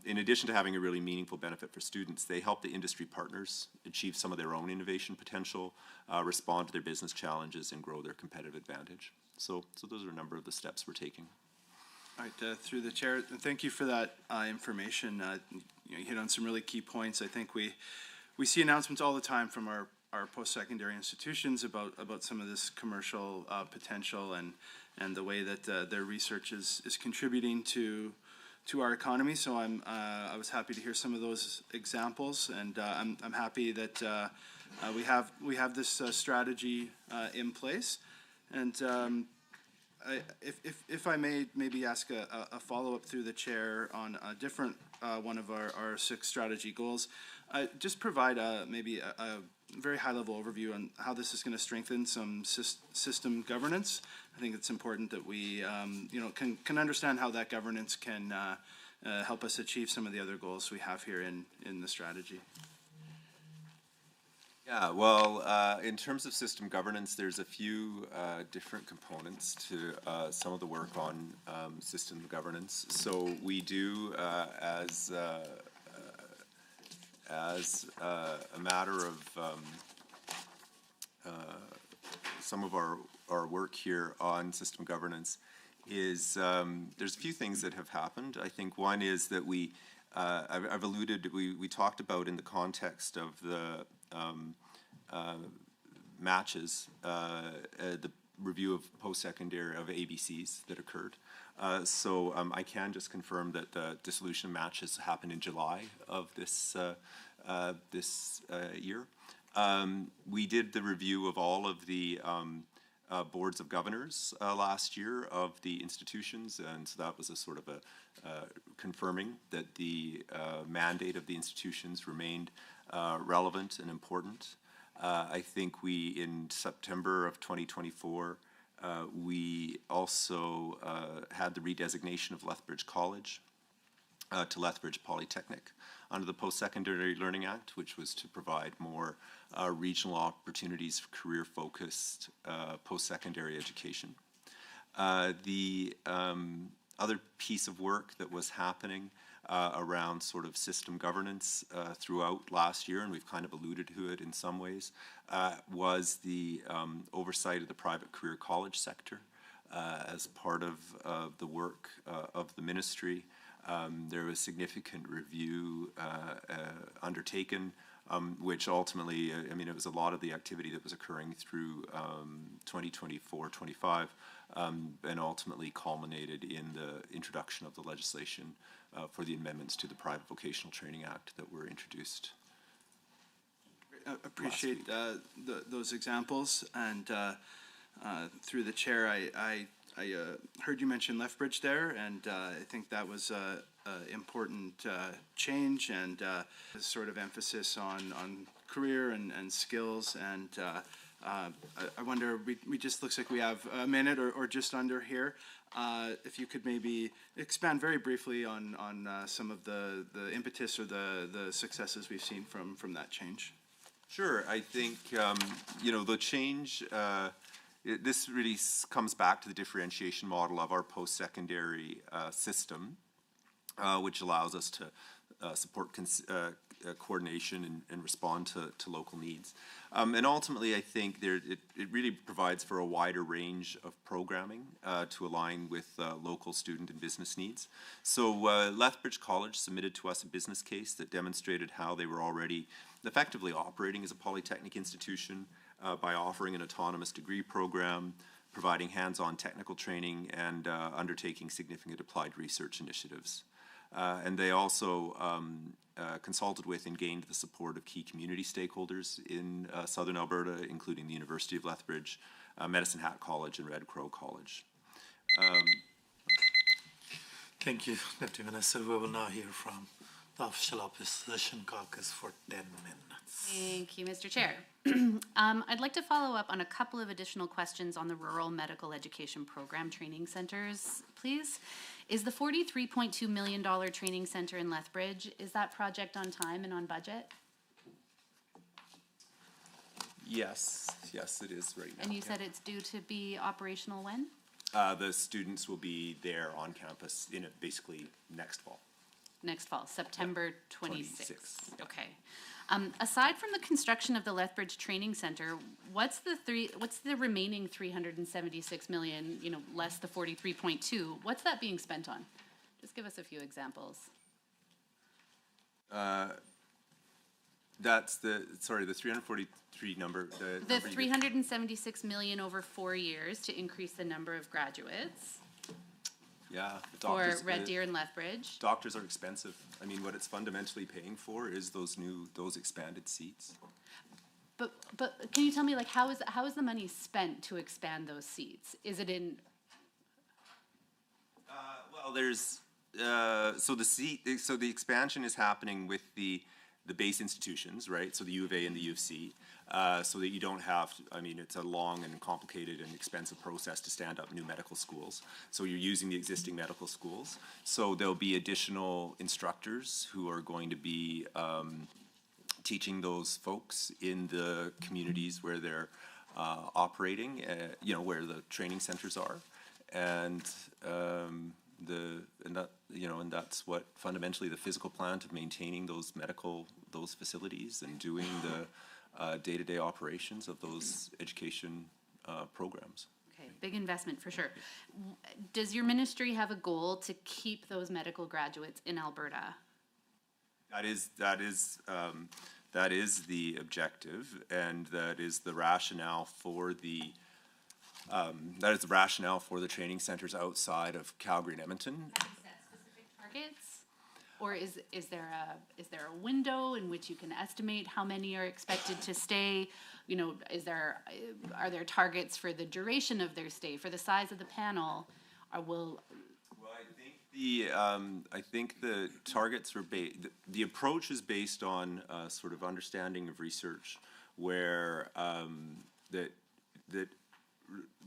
In addition to having a really meaningful benefit for students, they help the industry partners achieve some of their own innovation potential, respond to their business challenges, and grow their competitive advantage. So those are a number of the steps we're taking. All right, through the chair, thank you for that information. You hit on some really key points. I think we see announcements all the time from our post-secondary institutions about some of this commercial potential and the way that their research is contributing to our economy. So I was happy to hear some of those examples, and I'm happy that we have this strategy in place. And if I may maybe ask a follow-up through the chair on a different one of our 6 strategy goals, just provide maybe a very high-level overview on how this is going to strengthen some system governance. I think it's important that we can understand how that governance can help us achieve some of the other goals we have here in the strategy. Yeah, well, in terms of system governance, there's a few different components to some of the work on system governance. So we do, as a matter of some of our work here on system governance is there's a few things that have happened. I think one is that I've alluded, we talked about in the context of the matches, the review of post-secondary of ABCs that occurred. So I can just confirm that the dissolution of matches happened in July of this year. We did the review of all of the boards of governors last year of the institutions, and so that was a sort of confirming that the mandate of the institutions remained relevant and important. I think in September of 2024, we also had the redesignation of Lethbridge College to Lethbridge Polytechnic. under the Post-Secondary Learning Act, which was to provide more regional opportunities for career-focused post-secondary education. The other piece of work that was happening around sort of system governance throughout last year, and we've kind of alluded to it in some ways, was the oversight of the private career college sector as part of the work of the ministry. There was significant review undertaken, which ultimately, I mean, it was a lot of the activity that was occurring through 2024-25, and ultimately culminated in the introduction of the legislation for the amendments to the Private Vocational Training Act that were introduced. Appreciate those examples, and through the chair, I heard you mention Lethbridge there, and I think that was a important change, and sort of emphasis on career and skills, and I wonder, we just looks like we have a minute or just under here. If you could maybe expand very briefly on some of the impetus or the successes we've seen from that change. Sure. I think, you know, the change, this really comes back to the differentiation model of our post-secondary system, which allows us to support coordination and respond to local needs. And ultimately, I think it really provides for a wider range of programming to align with local student and business needs. So Lethbridge College submitted to us a business case that demonstrated how they were already effectively operating as a polytechnic institution by offering an autonomous degree program, providing hands-on technical training, and undertaking significant applied research initiatives. And they also consulted with and gained the support of key community stakeholders in southern Alberta, including the University of Lethbridge, Medicine Hat College, and Red Crow College. Thank you, Deputy Minister. We will now hear from the Official Opposition Caucus for 10 minutes. Thank you, Mr. Chair. I'd like to follow up on a couple of additional questions on the Rural Medical Education Program Training Centers, please. Is the $43.2 million training center in Lethbridge, is that project on time and on budget? Yes, it is right now. And you said it's due to be operational when? The students will be there on campus in basically next fall. Next fall, September 26th. 26th. Okay. Aside from the construction of the Lethbridge Training Center, what's the remaining $376 million? You know, less the 43.2. What's that being spent on? Just give us a few examples. That's the 343 number. The 376 million over 4 years to increase the number of graduates. Yeah, for Red Deer and Lethbridge. Doctors are expensive. I mean, what it's fundamentally paying for is those expanded seats. But can you tell me, like, how is the money spent to expand those seats? Is it in? Well, there's so the expansion is happening with the base institutions, right? So the U of A and the U of C. So that you don't have, I mean, it's a long and complicated and expensive process to stand up new medical schools. So you're using the existing medical schools. So there'll be additional instructors who are going to be teaching those folks in the communities where they're operating, you know, where the training centers are. And that's what fundamentally the physical plan to maintaining those facilities and doing the day-to-day operations of those education programs. Okay, big investment for sure. Does your ministry have a goal to keep those medical graduates in Alberta? That is the objective, and that is the rationale for the training centers outside of Calgary and Edmonton. Have you set specific targets? Or is there a window in which you can estimate how many are expected to stay? You know, are there targets for the duration of their stay, for the size of the panel? Well, I think the targets are the approach is based on sort of understanding of research, where that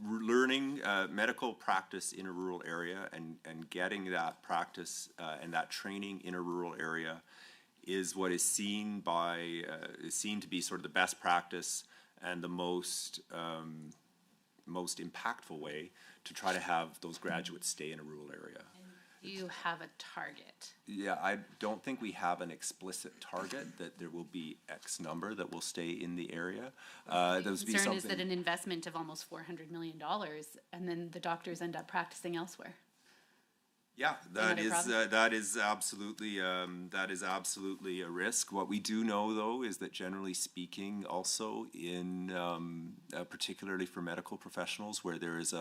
learning medical practice in a rural area and getting that practice and that training in a rural area is what is seen to be sort of the best practice and the most impactful way to try to have those graduates stay in a rural area. You have a target. Yeah, I don't think we have an explicit target that there will be X number that will stay in the area. The concern is that an investment of almost $400 million, and then the doctors end up practicing elsewhere. Yeah, that is absolutely a risk. What we do know, though, is that generally speaking, also in particularly for medical professionals, where it is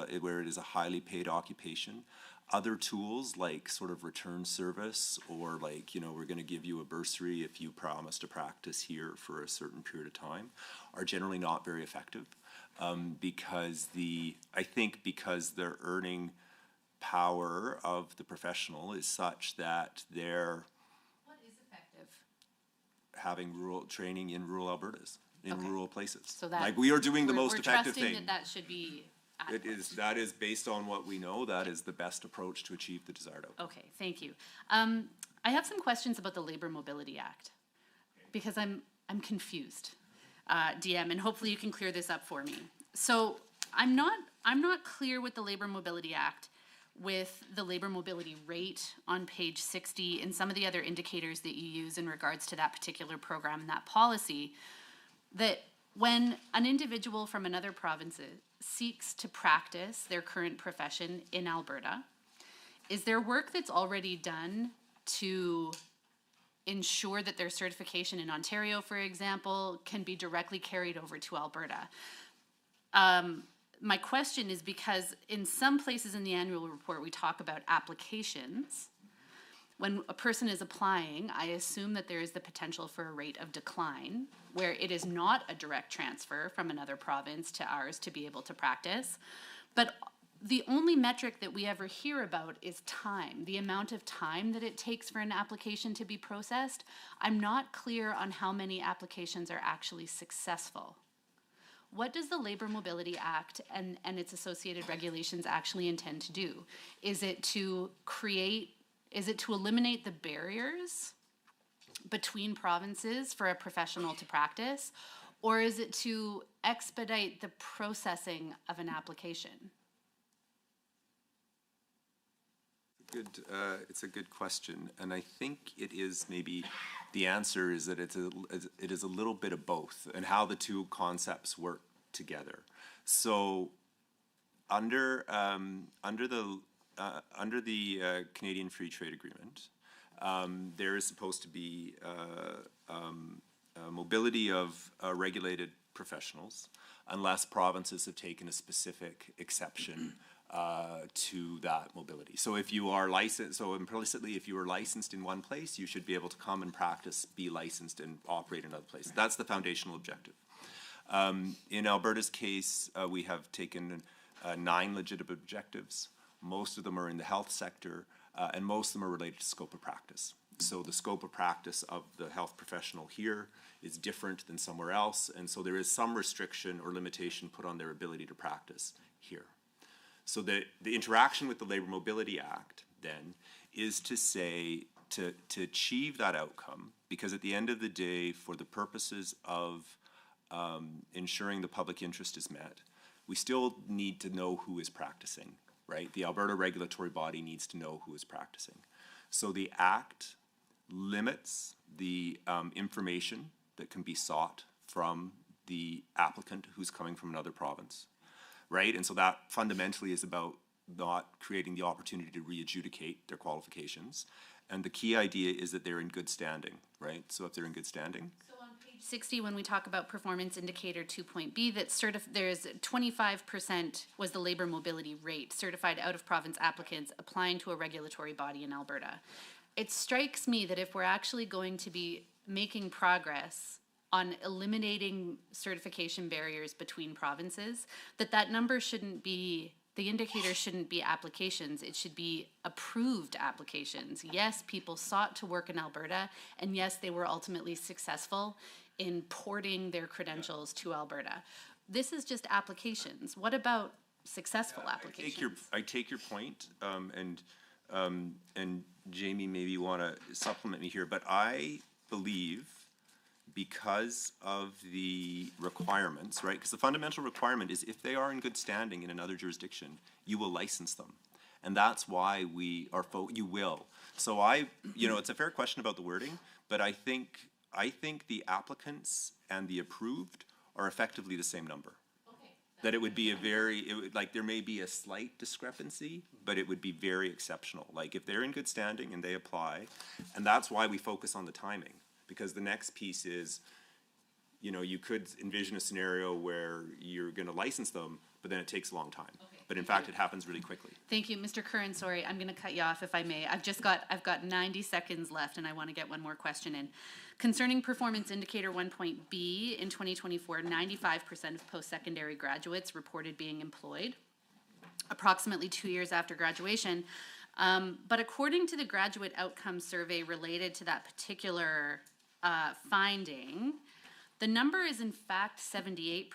a highly paid occupation, other tools like sort of return service, or like, you know, we're going to give you a bursary if you promise to practice here for a certain period of time, are generally not very effective, because their earning power of the professional is such that they're having rural training in rural Albertas, in rural places. So that like we are doing the most effective thing. We're trusting that should be adequate. That is based on what we know, that is the best approach to achieve the desired outcome. Okay, thank you. I have some questions about the Labor Mobility Act, because I'm confused, DM, and hopefully you can clear this up for me. So I'm not clear with the Labor Mobility Act, with the labor mobility rate on page 60 and some of the other indicators that you use in regards to that particular program and that policy, that when an individual from another province seeks to practice their current profession in Alberta, is there work that's already done to ensure that their certification in Ontario, for example, can be directly carried over to Alberta? My question is because in some places in the annual report, we talk about applications. When a person is applying, I assume that there is the potential for a rate of decline, where it is not a direct transfer from another province to ours to be able to practice. But the only metric that we ever hear about is time, the amount of time that it takes for an application to be processed. I'm not clear on how many applications are actually successful. What does the Labor Mobility Act and its associated regulations actually intend to do? Is it to eliminate the barriers between provinces for a professional to practice? Or is it to expedite the processing of an application? It's a good question, and I think it is maybe the answer is that it is a little bit of both, and how the two concepts work together. So, under the Canadian Free Trade Agreement, there is supposed to be mobility of regulated professionals, unless provinces have taken a specific exception to that mobility. So if you are licensed, so implicitly, if you are licensed in one place, you should be able to come and practice, be licensed, and operate in another place. That's the foundational objective. In Alberta's case, we have taken 9 legitimate objectives. Most of them are in the health sector, and most of them are related to scope of practice. So the scope of practice of the health professional here is different than somewhere else, and so there is some restriction or limitation put on their ability to practice here. So the interaction with the Labor Mobility Act, then, is to say, to achieve that outcome, because at the end of the day, for the purposes of ensuring the public interest is met, we still need to know who is practicing, right? The Alberta regulatory body needs to know who is practicing. So the Act limits the information that can be sought from the applicant who's coming from another province, right? And so that fundamentally is about not creating the opportunity to re-adjudicate their qualifications. And the key idea is that they're in good standing, right? So if they're in good standing. So on page 60, when we talk about performance indicator 2.B, that there's 25% was the labor mobility rate, certified out-of-province applicants applying to a regulatory body in Alberta. It strikes me that if we're actually going to be making progress on eliminating certification barriers between provinces, that number shouldn't be, the indicator shouldn't be applications, it should be approved applications. Yes, people sought to work in Alberta, and yes, they were ultimately successful in porting their credentials to Alberta. This is just applications. What about successful applications? I take your point, and Jamie, maybe you want to supplement me here, but I believe, because of the requirements, right? Because the fundamental requirement is if they are in good standing in another jurisdiction, you will license them. And that's why we are, you will. So it's a fair question about the wording, but I think the applicants and the approved are effectively the same number. That it would be there may be a slight discrepancy, but it would be very exceptional. Like if they're in good standing and they apply, and that's why we focus on the timing. Because the next piece is, you could envision a scenario where you're going to license them, but then it takes a long time. But in fact, it happens really quickly. Thank you, Mr. Curran. Sorry, I'm going to cut you off if I may. I've got 90 seconds left, and I want to get one more question in. Concerning performance indicator 1.B in 2024, 95% of post-secondary graduates reported being employed, approximately 2 years after graduation. But according to the graduate outcome survey related to that particular finding, the number is in fact 78%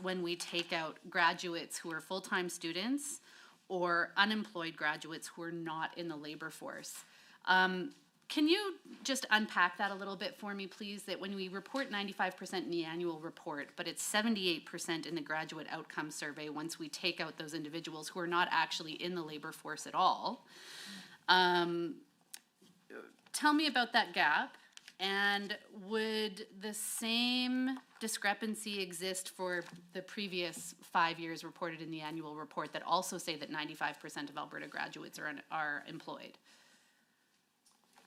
when we take out graduates who are full-time students or unemployed graduates who are not in the labor force. Can you just unpack that a little bit for me, please? That when we report 95% in the annual report, but it's 78% in the graduate outcome survey once we take out those individuals who are not actually in the labor force at all. Tell me about that gap, and would the same discrepancy exist for the previous 5 years reported in the annual report that also say that 95% of Alberta graduates are employed?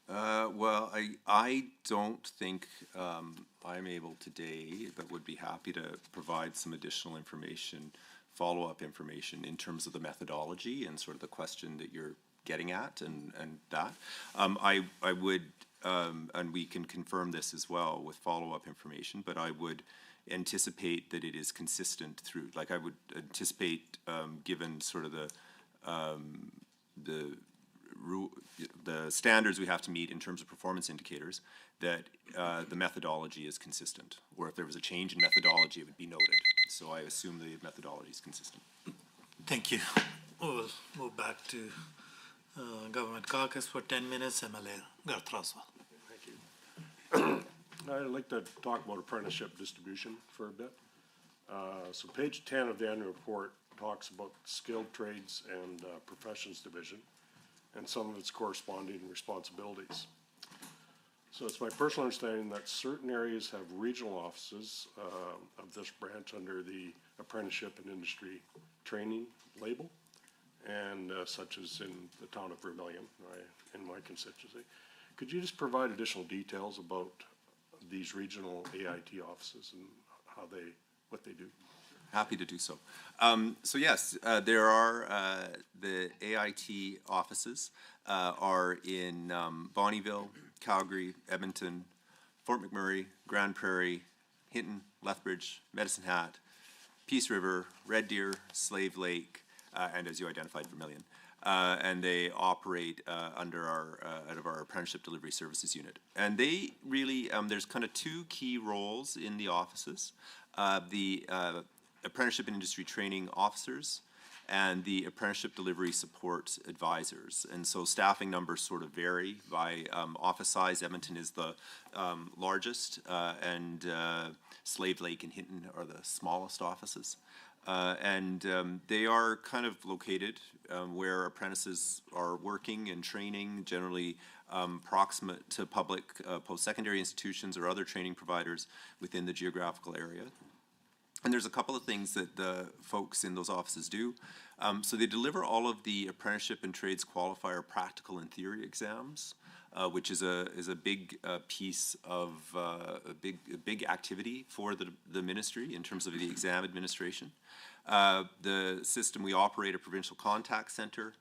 Well, I don't think I'm able today, but would be happy to provide some additional information, follow-up information in terms of the methodology and sort of the question that you're getting at and that. I would, and we can confirm this as well with follow-up information, but I would anticipate that it is consistent through, like I would anticipate, given sort of the standards we have to meet in terms of performance indicators, that the methodology is consistent. Or if there was a change in methodology, it would be noted. So I assume the methodology is consistent. Thank you. We'll move back to Government Caucus for 10 minutes. MLA Garth Roswell. Thank you. I'd like to talk about apprenticeship distribution for a bit. So page 10 of the annual report talks about skilled trades and professions division and some of its corresponding responsibilities. So it's my personal understanding that certain areas have regional offices of this branch under the apprenticeship and industry training label, and such as in the town of Vermilion, in my constituency. Could you just provide additional details about these regional AIT offices and what they do? Happy to do so. So yes, there are the AIT offices are in Bonnyville, Calgary, Edmonton, Fort McMurray, Grand Prairie, Hinton, Lethbridge, Medicine Hat, Peace River, Red Deer, Slave Lake, and as you identified, Vermilion. And they operate out of our apprenticeship delivery services unit. And they really, there's kind of two key roles in the offices. The apprenticeship and industry training officers and the apprenticeship delivery support advisors. And so staffing numbers sort of vary by office size. Edmonton is the largest, and Slave Lake and Hinton are the smallest offices. And they are kind of located where apprentices are working and training, generally proximate to public post-secondary institutions or other training providers within the geographical area. And there's a couple of things that the folks in those offices do. So they deliver all of the apprenticeship and trades qualifier practical and theory exams, which is a big piece of a big activity for the ministry in terms of the exam administration. The system, we operate a provincial contact center.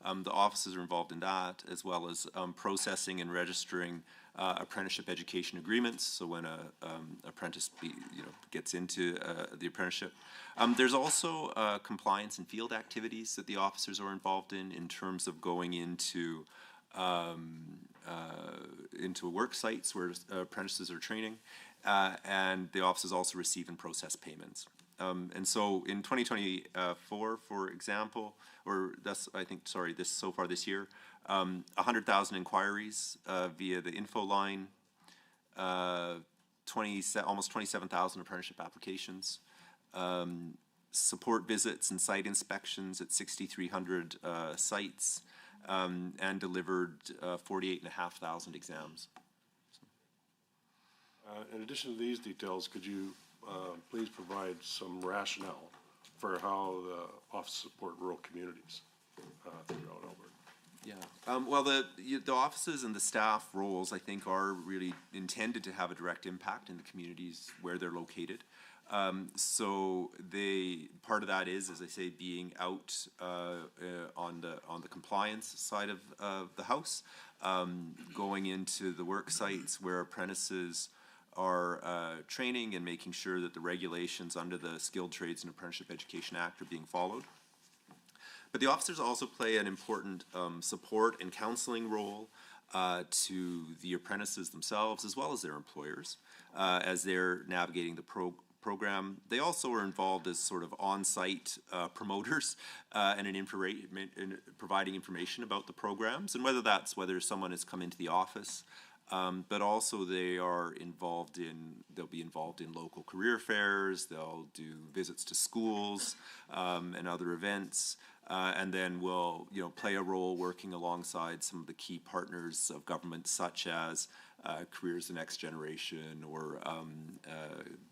The offices are involved in that, as well as processing and registering apprenticeship education agreements. So when a apprentice gets into the apprenticeship, there's also compliance and field activities that the officers are involved in terms of going into work sites where apprentices are training, and the offices also receive and process payments. And so in 2024, for example, or that's, I think, sorry, so far this year, 100,000 inquiries via the info line, almost 27,000 apprenticeship applications, support visits and site inspections at 6,300 sites, and delivered 48,500 exams. In addition to these details, could you please provide some rationale for how the Office of Support Rural Communities throughout Alberta? Yeah, well, the offices and the staff roles, I think, are really intended to have a direct impact in the communities where they're located. So part of that is, as I say, being out on the compliance side of the house, going into the work sites where apprentices are training and making sure that the regulations under the Skilled Trades and Apprenticeship Education Act are being followed. But the officers also play an important support and counseling role to the apprentices themselves, as well as their employers, as they're navigating the program. They also are involved as sort of on-site promoters and in providing information about the programs, and whether someone has come into the office, but also they'll be involved in local career fairs, they'll do visits to schools and other events, and then will play a role working alongside some of the key partners of government, such as Careers the Next Generation or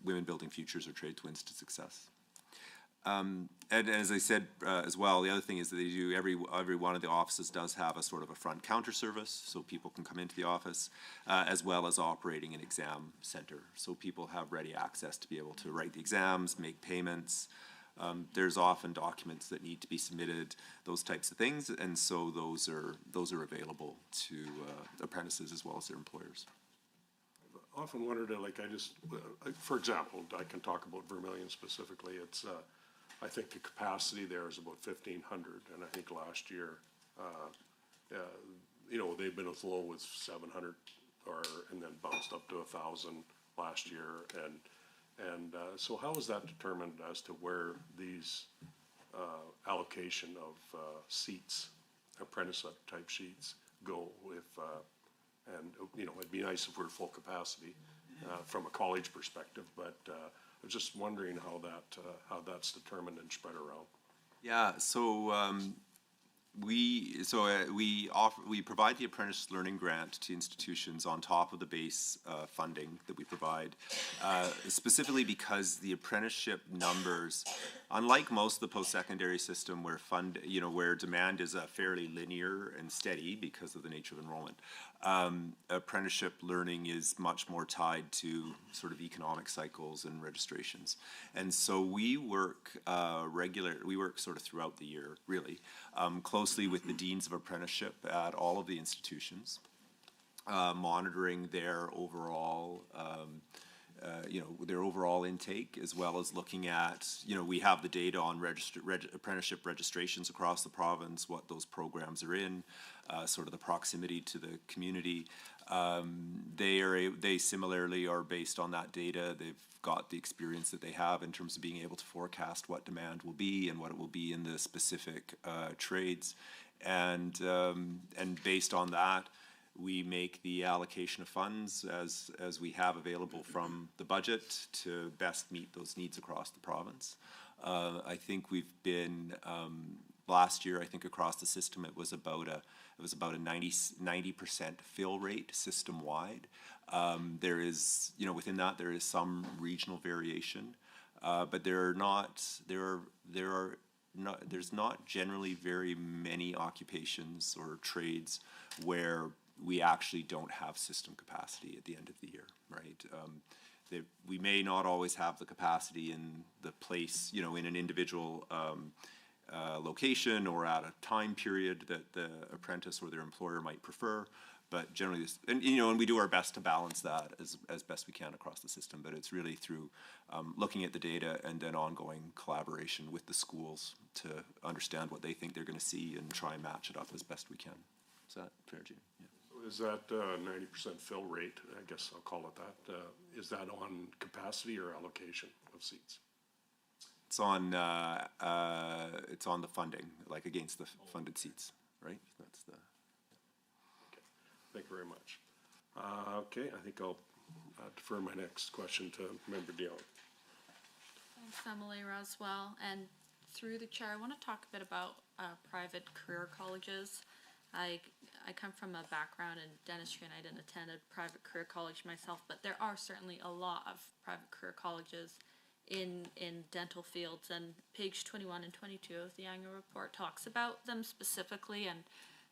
Women Building Futures or Trade Twins to Success. And as I said as well, the other thing is that they do, every one of the offices does have a sort of a front counter service, so people can come into the office, as well as operating an exam center. So people have ready access to be able to write the exams, make payments. There's often documents that need to be submitted, those types of things, and so those are available to apprentices as well as their employers. I've often wondered, for example, I can talk about Vermilion specifically. It's I think the capacity there is about 1,500, and I think last year, they've been as low as 700, and then bounced up to 1,000 last year, and so how is that determined as to where these allocation of seats, apprentice type sheets, go? It'd be nice if we're full capacity from a college perspective, but I was just wondering how that's determined and spread around. Yeah, so we provide the Apprentice Learning Grant to institutions on top of the base funding that we provide, specifically because the apprenticeship numbers, unlike most of the post-secondary system where demand is fairly linear and steady because of the nature of enrollment, apprenticeship learning is much more tied to sort of economic cycles and registrations. And so we work sort of throughout the year, really, closely with the deans of apprenticeship at all of the institutions, monitoring their overall intake, as well as looking at, we have the data on apprenticeship registrations across the province, what those programs are in, sort of the proximity to the community. They similarly are based on that data. They've got the experience that they have in terms of being able to forecast what demand will be and what it will be in the specific trades. And based on that, we make the allocation of funds as we have available from the budget to best meet those needs across the province. I think we've been last year, I think across the system it was about a 90% fill rate system wide. There is, within that there is some regional variation, but there's not generally very many occupations or trades where we actually don't have system capacity at the end of the year, right? We may not always have the capacity in the place, in an individual location or at a time period that the apprentice or their employer might prefer, but generally, and we do our best to balance that as best we can across the system, but it's really through looking at the data and then ongoing collaboration with the schools to understand what they think they're going to see and try and match it up as best we can. Is that fair, Gene? Yeah. Is that 90% fill rate, I guess I'll call it that, is that on capacity or allocation of seats? It's on the funding, like against the funded seats, right? That's the. Okay. Thank you very much. Okay, I think I'll defer my next question to Member Dion. Thanks, Emily Roswell. And through the chair, I want to talk a bit about private career colleges. I come from a background in dentistry and I didn't attend a private career college myself, but there are certainly a lot of private career colleges in dental fields, and page 21 and 22 of the annual report talks about them specifically and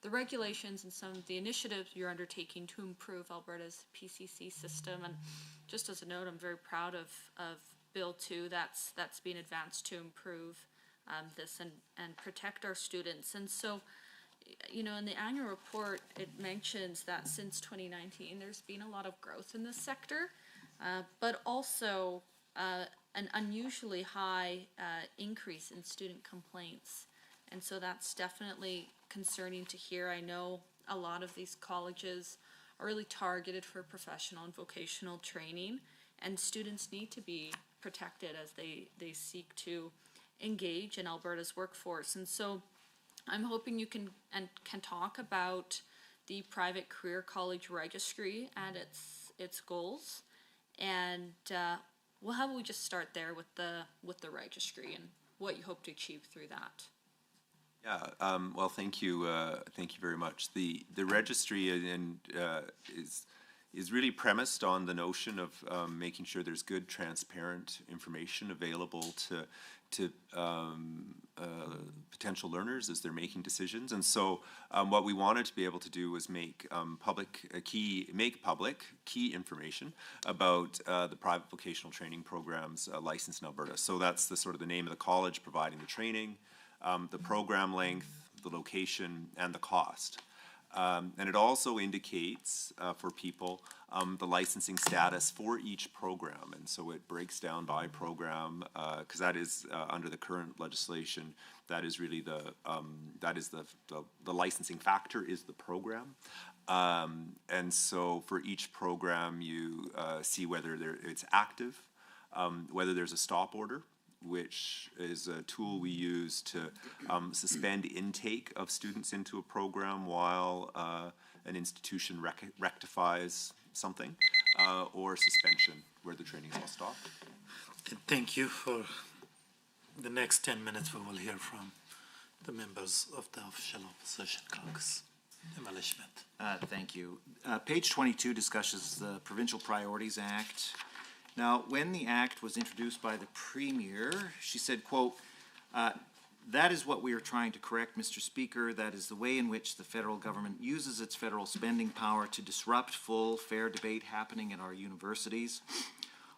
the regulations and some of the initiatives you're undertaking to improve Alberta's PCC system. And just as a note, I'm very proud of Bill 2 that's being advanced to improve this and protect our students. And so, you know, in the annual report, it mentions that since 2019, there's been a lot of growth in this sector, but also an unusually high increase in student complaints. And so that's definitely concerning to hear. I know a lot of these colleges are really targeted for professional and vocational training, and students need to be protected as they seek to engage in Alberta's workforce. And so I'm hoping you can talk about the private career college registry and its goals, and well, how about we just start there with the registry and what you hope to achieve through that? Yeah. Well, thank you very much. The registry is really premised on the notion of making sure there's good, transparent information available to potential learners as they're making decisions. And so what we wanted to be able to do was make public key information about the private vocational training programs licensed in Alberta. So that's the sort of the name of the college providing the training, the program length, the location, and the cost. And it also indicates for people the licensing status for each program, and so it breaks down by program, because that is under the current legislation, that is really the licensing factor is the program, and so for each program you see whether it's active, whether there's a stop order, which is a tool we use to suspend intake of students into a program while an institution rectifies something, or suspension where the training is all stopped. Thank you. For the next 10 minutes, we will hear from the members of the official opposition caucus. MLA Schmidt. Thank you. Page 22 discusses the Provincial Priorities Act. Now, when the act was introduced by the Premier, she said, quote, that is what we are trying to correct, Mr. Speaker. That is the way in which the federal government uses its federal spending power to disrupt full, fair debate happening at our universities.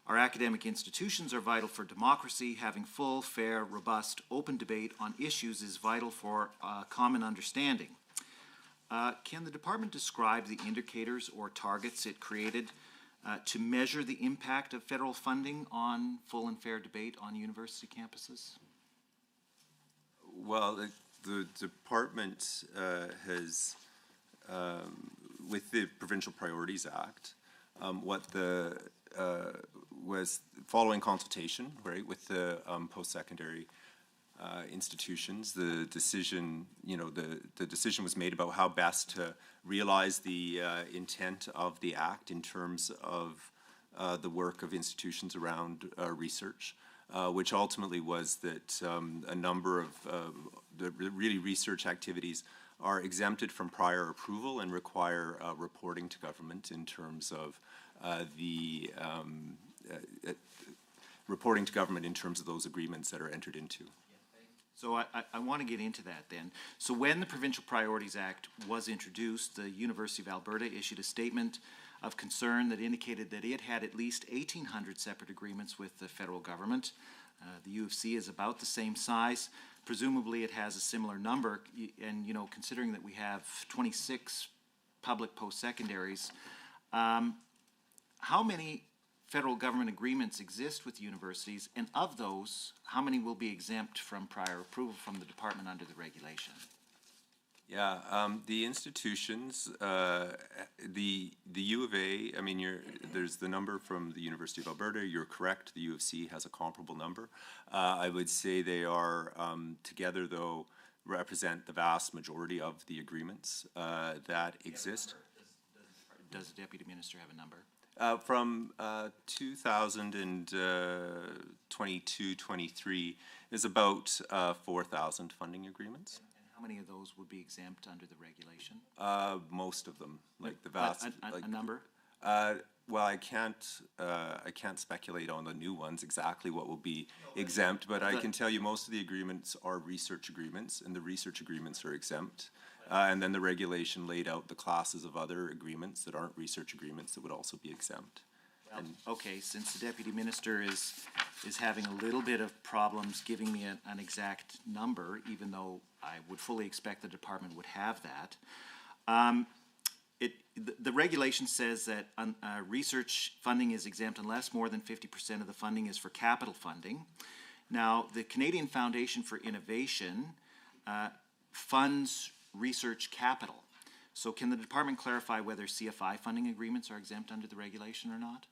Our academic institutions are vital for democracy. Having full, fair, robust, open debate on issues is vital for common understanding. Can the department describe the indicators or targets it created to measure the impact of federal funding on full and fair debate on university campuses? Well, the department has, with the Provincial Priorities Act, was following consultation, right, with the post-secondary institutions. The decision, the decision was made about how best to realize the intent of the act in terms of the work of institutions around research, which ultimately was that a number of the really research activities are exempted from prior approval and require reporting to government in terms of reporting to government in terms of those agreements that are entered into. So I want to get into that then. So when the Provincial Priorities Act was introduced, the University of Alberta issued a statement of concern that indicated that it had at least 1,800 separate agreements with the federal government. The U of C is about the same size. Presumably it has a similar number, and considering that we have 26 public post-secondaries, how many federal government agreements exist with universities, and of those, how many will be exempt from prior approval from the department under the regulation? Yeah, the institutions, the U of A, I mean, there's the number from the University of Alberta, you're correct, the U of C has a comparable number. I would say they are, together though, represent the vast majority of the agreements that exist. Does the Deputy Minister have a number? From 2022-23 is about 4,000 funding agreements. And how many of those would be exempt under the regulation? Most of them, like the vast. A number? Well, I can't speculate on the new ones exactly what will be exempt, but I can tell you most of the agreements are research agreements, and the research agreements are exempt. And then the regulation laid out the classes of other agreements that aren't research agreements that would also be exempt. Well, okay, since the deputy minister is having a little bit of problems giving me an exact number, even though I would fully expect the department would have that. The regulation says that research funding is exempt unless more than 50% of the funding is for capital funding. Now, the Canadian Foundation for Innovation funds research capital. So can the department clarify whether CFI funding agreements are exempt under the regulation or not?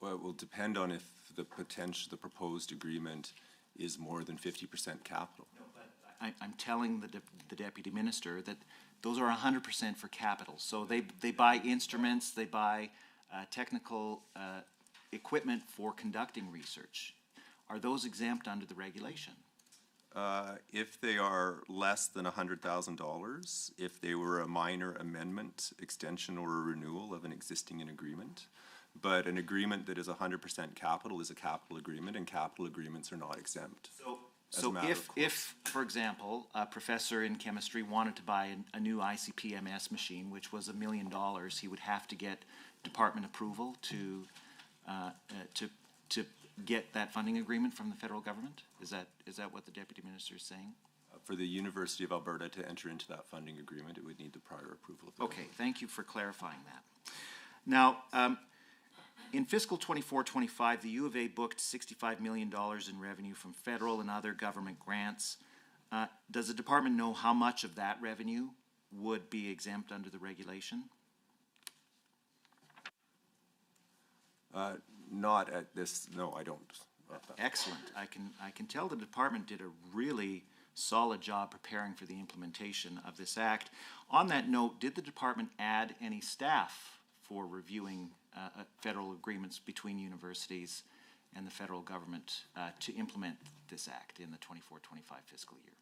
Well, it will depend on if the proposed agreement is more than 50% capital. No, but I'm telling the deputy minister that those are 100% for capital. So they buy instruments, they buy technical equipment for conducting research. Are those exempt under the regulation? If they are less than $100,000, if they were a minor amendment, extension, or a renewal of an existing agreement. But an agreement that is 100% capital is a capital agreement, and capital agreements are not exempt. So if, for example, a professor in chemistry wanted to buy a new ICP-MS machine, which was $1 million, he would have to get department approval to get that funding agreement from the federal government? Is that what the deputy minister is saying? For the University of Alberta to enter into that funding agreement, it would need the prior approval of the Okay, thank you for clarifying that. Now, in fiscal 24-25, the U of A booked $65 million in revenue from federal and other government grants. Does the department know how much of that revenue would be exempt under the regulation? Not at this, no, I don't. Excellent. I can tell the department did a really solid job preparing for the implementation of this act. On that note, did the department add any staff for reviewing federal agreements between universities and the federal government to implement this act in the 24-25 fiscal year?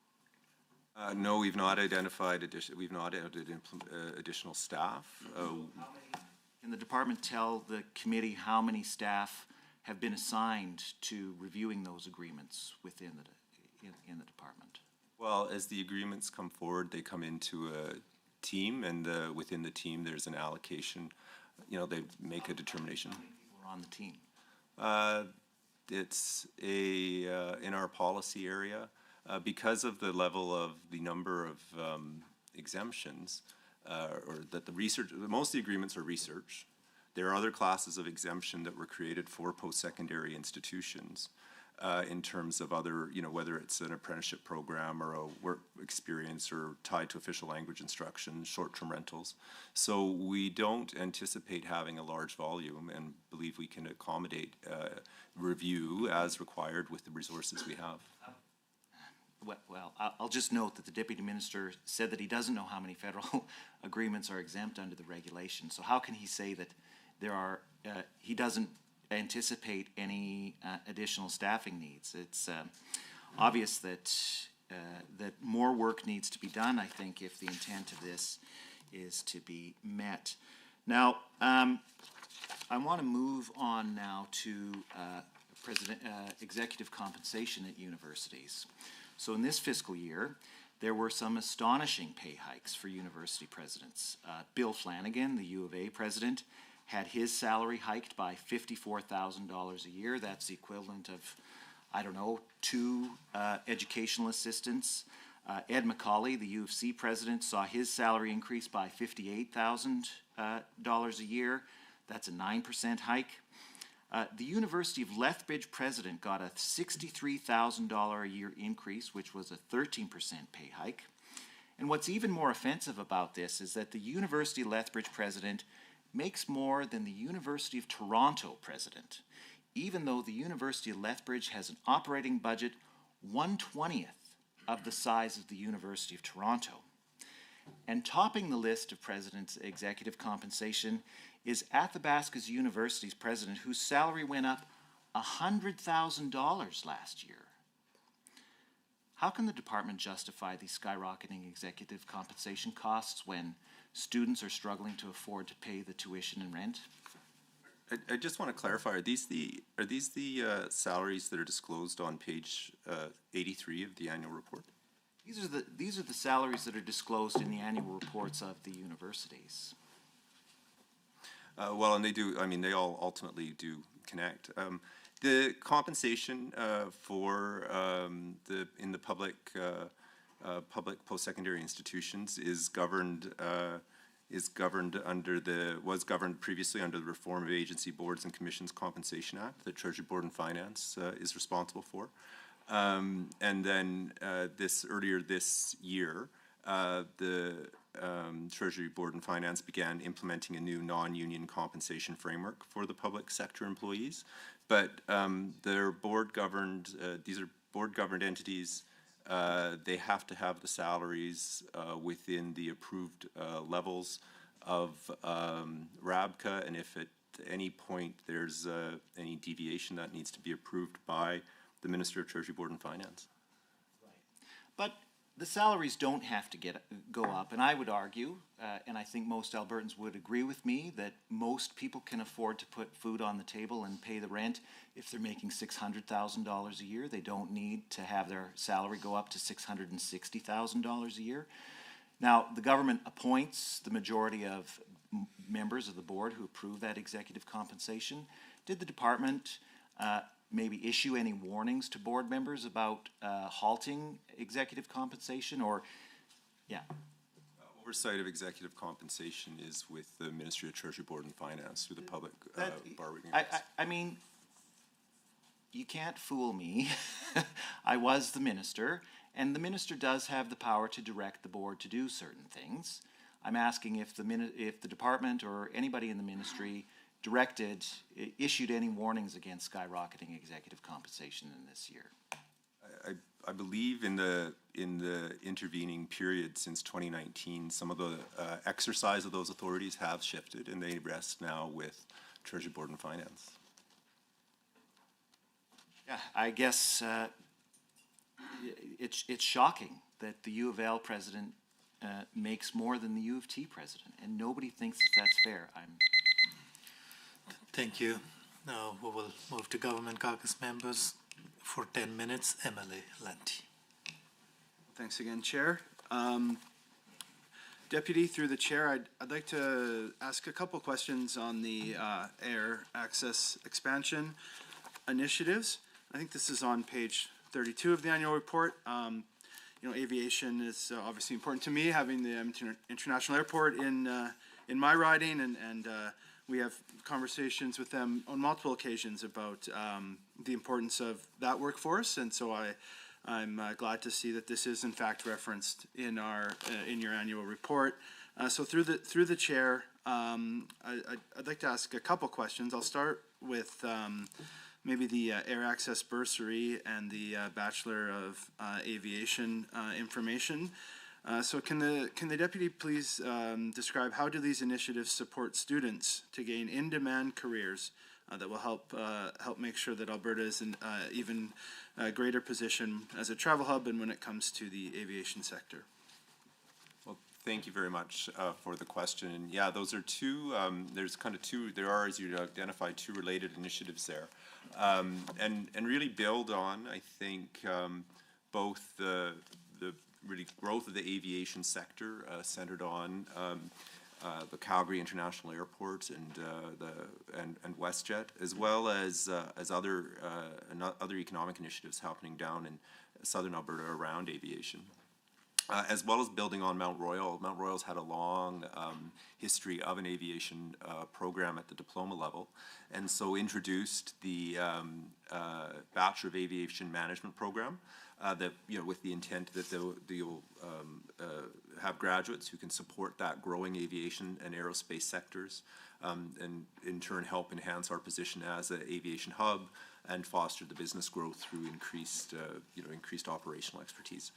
No, we've not identified we've not added additional staff. Can the department tell the committee how many staff have been assigned to reviewing those agreements within in the department? Well, as the agreements come forward, they come into a team, and within the team, there's an allocation. You know, they make a determination. How many people are on the team? It's in our policy area, because of the level of the number of exemptions, or that the research, most of the agreements are research. There are other classes of exemption that were created for post-secondary institutions in terms of other, you know, whether it's an apprenticeship program or a work experience or tied to official language instruction, short-term rentals. So we don't anticipate having a large volume and believe we can accommodate review as required with the resources we have. Well, I'll just note that the deputy minister said that he doesn't know how many federal agreements are exempt under the regulation. So how can he say that there are, he doesn't anticipate any additional staffing needs? It's obvious that that more work needs to be done, I think, if the intent of this is to be met. Now, I want to move on now to executive compensation at universities. So in this fiscal year, there were some astonishing pay hikes for university presidents. Bill Flanagan, the U of A president, had his salary hiked by $54,000 a year. That's the equivalent of, I don't know, 2 educational assistants. Ed McCauley, the U of C president, saw his salary increase by $58,000 a year. That's a 9% hike. The University of Lethbridge president got a $63,000 a year increase, which was a 13% pay hike. And what's even more offensive about this is that the University of Lethbridge president makes more than the University of Toronto president, even though the University of Lethbridge has an operating budget 1/20th of the size of the University of Toronto. And topping the list of president's executive compensation is Athabasca University's president, whose salary went up $100,000 last year. How can the department justify these skyrocketing executive compensation costs when students are struggling to afford to pay the tuition and rent? I just want to clarify, are these the salaries that are disclosed on page 83 of the annual report? These are the salaries that are disclosed in the annual reports of the universities. Well, and they do, I mean, they all ultimately do connect. The compensation for in the public post-secondary institutions is governed was governed previously under the Reform of Agency Boards and Commissions Compensation Act that Treasury Board and Finance is responsible for. And then earlier this year, the Treasury Board and Finance began implementing a new non-union compensation framework for the public sector employees. But they're board-governed, these are board-governed entities. They have to have the salaries within the approved levels of RABCA, and if at any point there's any deviation, that needs to be approved by the Minister of Treasury, Board and Finance. Right. But the salaries don't have to go up, and I would argue, and I think most Albertans would agree with me, that most people can afford to put food on the table and pay the rent. If they're making $600,000 a year, they don't need to have their salary go up to $660,000 a year. Now, the government appoints the majority of members of the board who approve that executive compensation. Did the department maybe issue any warnings to board members about halting executing compensation, or, yeah? Oversight of executive compensation is with the Ministry of Treasury, Board and Finance through the public bargaining. I mean, you can't fool me. I was the minister, and the minister does have the power to direct the board to do certain things. I'm asking if the department or anybody in the ministry issued any warnings against skyrocketing executive compensation in this year. I believe in the intervening period since 2019, some of the exercise of those authorities have shifted, and they rest now with Treasury, Board and Finance. Yeah, I guess it's shocking that the U of L president makes more than the U of T president, and nobody thinks that that's fair. Thank you. Now we will move to government caucus members for 10 minutes. MLA Lanty. Thanks again, Chair. Deputy, through the chair, I'd like to ask a couple questions on the air access expansion initiatives. I think this is on page 32 of the annual report. You know, aviation is obviously important to me, having the Edmonton International Airport in my riding, and we have conversations with them on multiple occasions about the importance of that workforce, and so I'm glad to see that this is in fact referenced in your annual report. So through the chair, I'd like to ask a couple questions. I'll start with maybe the air access bursary and the Bachelor of Aviation information. So can the deputy please describe how do these initiatives support students to gain in-demand careers that will help make sure that Alberta is in even greater position as a travel hub and when it comes to the aviation sector? Well, thank you very much for the question. And yeah, those are two. There's kind of two. There are, as you identified, two related initiatives there, and really build on, I think, both the really growth of the aviation sector centered on the Calgary International Airport and WestJet, as well as other economic initiatives happening down in southern Alberta around aviation, as well as building on Mount Royal. Mount Royal's had a long history of an aviation program at the diploma level, and so introduced the Bachelor of Aviation Management program that, with the intent that they'll have graduates who can support that growing aviation and aerospace sectors, and in turn help enhance our position as an aviation hub and foster the business growth through increased operational expertise.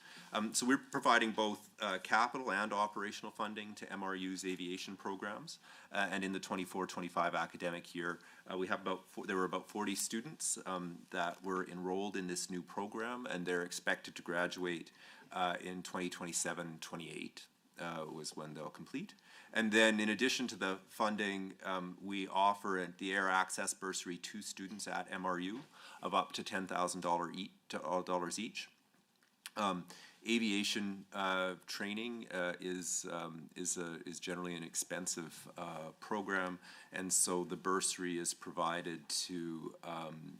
So we're providing both capital and operational funding to MRU's aviation programs, and in the 24-25 academic year, there were about 40 students that were enrolled in this new program, and they're expected to graduate in 2027-28 was when they'll complete. And then in addition to the funding, we offer the Air Access Bursary to students at MRU of up to $10,000 each. Aviation training is generally an expensive program, and so the bursary is provided to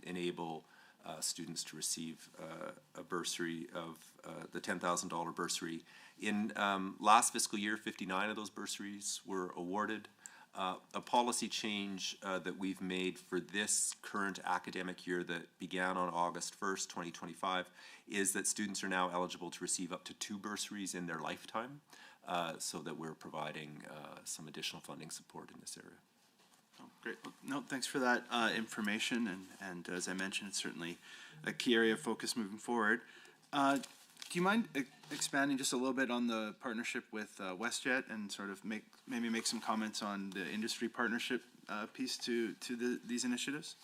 enable students to receive a bursary of the $10,000 bursary. In last fiscal year, 59 of those bursaries were awarded. A policy change that we've made for this current academic year that began on August 1st, 2025, is that students are now eligible to receive up to 2 bursaries in their lifetime, so that we're providing some additional funding support in this area. Oh, great. Well, no, thanks for that information, and as I mentioned, it's certainly a key area of focus moving forward. Do you mind expanding just a little bit on the partnership with WestJet and sort of maybe make some comments on the industry partnership piece to these initiatives?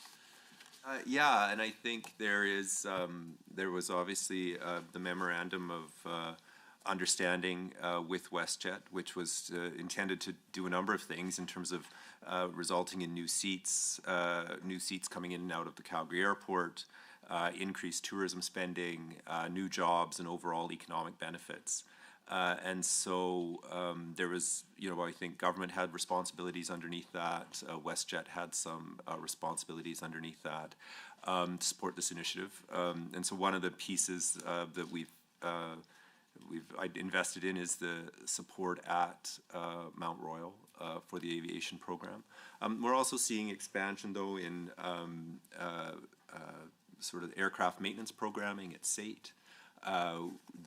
Yeah, and I think there was obviously the memorandum of understanding with WestJet, which was intended to do a number of things in terms of resulting in new seats coming in and out of the Calgary airport, increased tourism spending, new jobs, and overall economic benefits. And so there was, I think government had responsibilities underneath that. WestJet had some responsibilities underneath that to support this initiative. And so one of the pieces that we've invested in is the support at Mount Royal for the aviation program. We're also seeing expansion, though, in sort of aircraft maintenance programming at SAIT.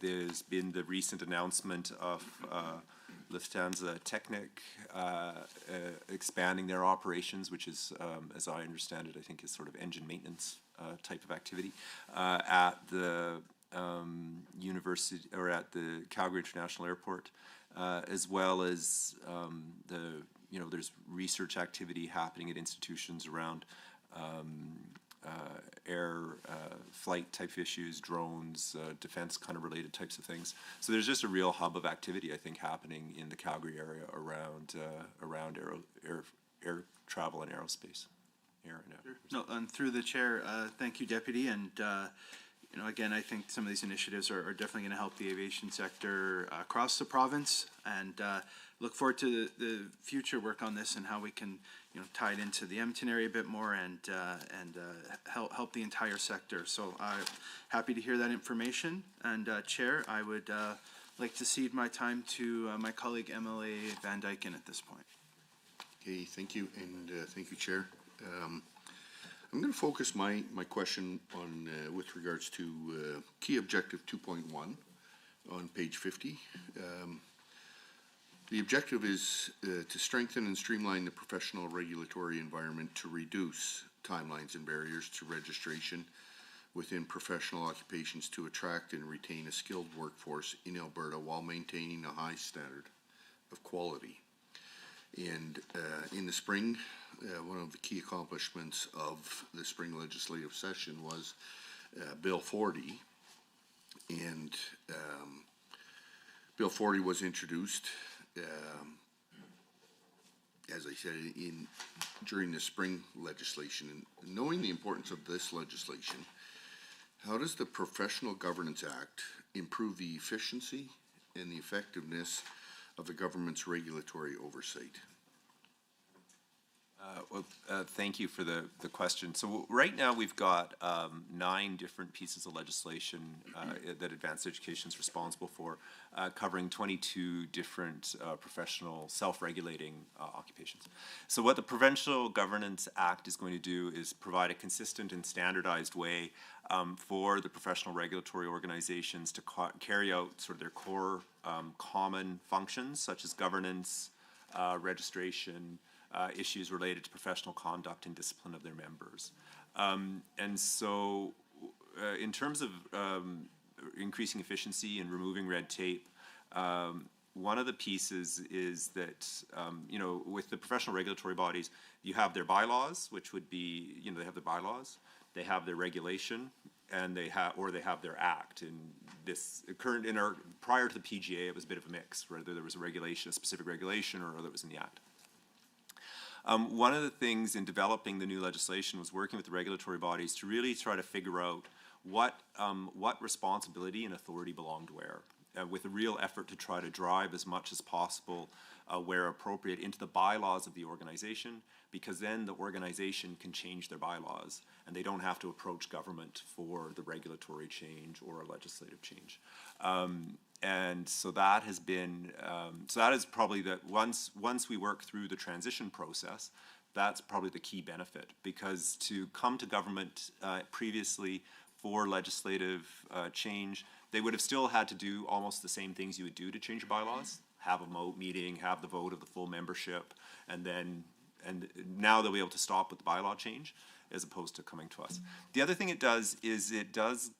There's been the recent announcement of Lufthansa Technik expanding their operations, which is, as I understand it, I think is sort of engine maintenance type of activity at the university or at the Calgary International Airport, as well as there's research activity happening at institutions around air flight type issues, drones, defense kind of related types of things. So there's just a real hub of activity, I think, happening in the Calgary area around air travel and aerospace. No, and through the chair, thank you, Deputy. And again, I think some of these initiatives are definitely going to help the aviation sector across the province, and look forward to the future work on this and how we can tie it into the Edmonton area a bit more and help the entire sector. So I'm happy to hear that information. And Chair, I would like to cede my time to my colleague MLA Van Dyken at this point. Okay, thank you, and thank you, Chair. I'm going to focus my question on with regards to key objective 2.1 on page 50. The objective is to strengthen and streamline the professional regulatory environment to reduce timelines and barriers to registration within professional occupations to attract and retain a skilled workforce in Alberta while maintaining a high standard of quality. And in the spring, one of the key accomplishments of the spring legislative session was Bill 40. And Bill 40 was introduced, as I said, during the spring legislation. And knowing the importance of this legislation, how does the Professional Governance Act improve the efficiency and the effectiveness of the government's regulatory oversight? Thank you for the question. So right now we've got 9 different pieces of legislation that advanced education is responsible for, covering 22 different professional self-regulating occupations. So what the Provincial Governance Act is going to do is provide a consistent and standardized way for the professional regulatory organizations to carry out sort of their core common functions, such as governance, registration, issues related to professional conduct and discipline of their members. And so in terms of increasing efficiency and removing red tape, one of the pieces is that, you know, with the professional regulatory bodies, you have their bylaws, which would be, you know, they have the bylaws, they have their regulation, and they have their act. And this current, prior to the PGA, it was a bit of a mix, whether there was a regulation, a specific regulation, or whether it was in the act. One of the things in developing the new legislation was working with the regulatory bodies to really try to figure out what responsibility and authority belonged where, with a real effort to try to drive as much as possible, where appropriate, into the bylaws of the organization, because then the organization can change their bylaws and they don't have to approach government for the regulatory change or a legislative change. And so that has been, so that is probably that once we work through the transition process, that's probably the key benefit, because to come to government previously for legislative change, they would have still had to do almost the same things you would do to change your bylaws, have a meeting, have the vote of the full membership, and now they'll be able to stop with the bylaw change, as opposed to coming to us. The other thing it does is it does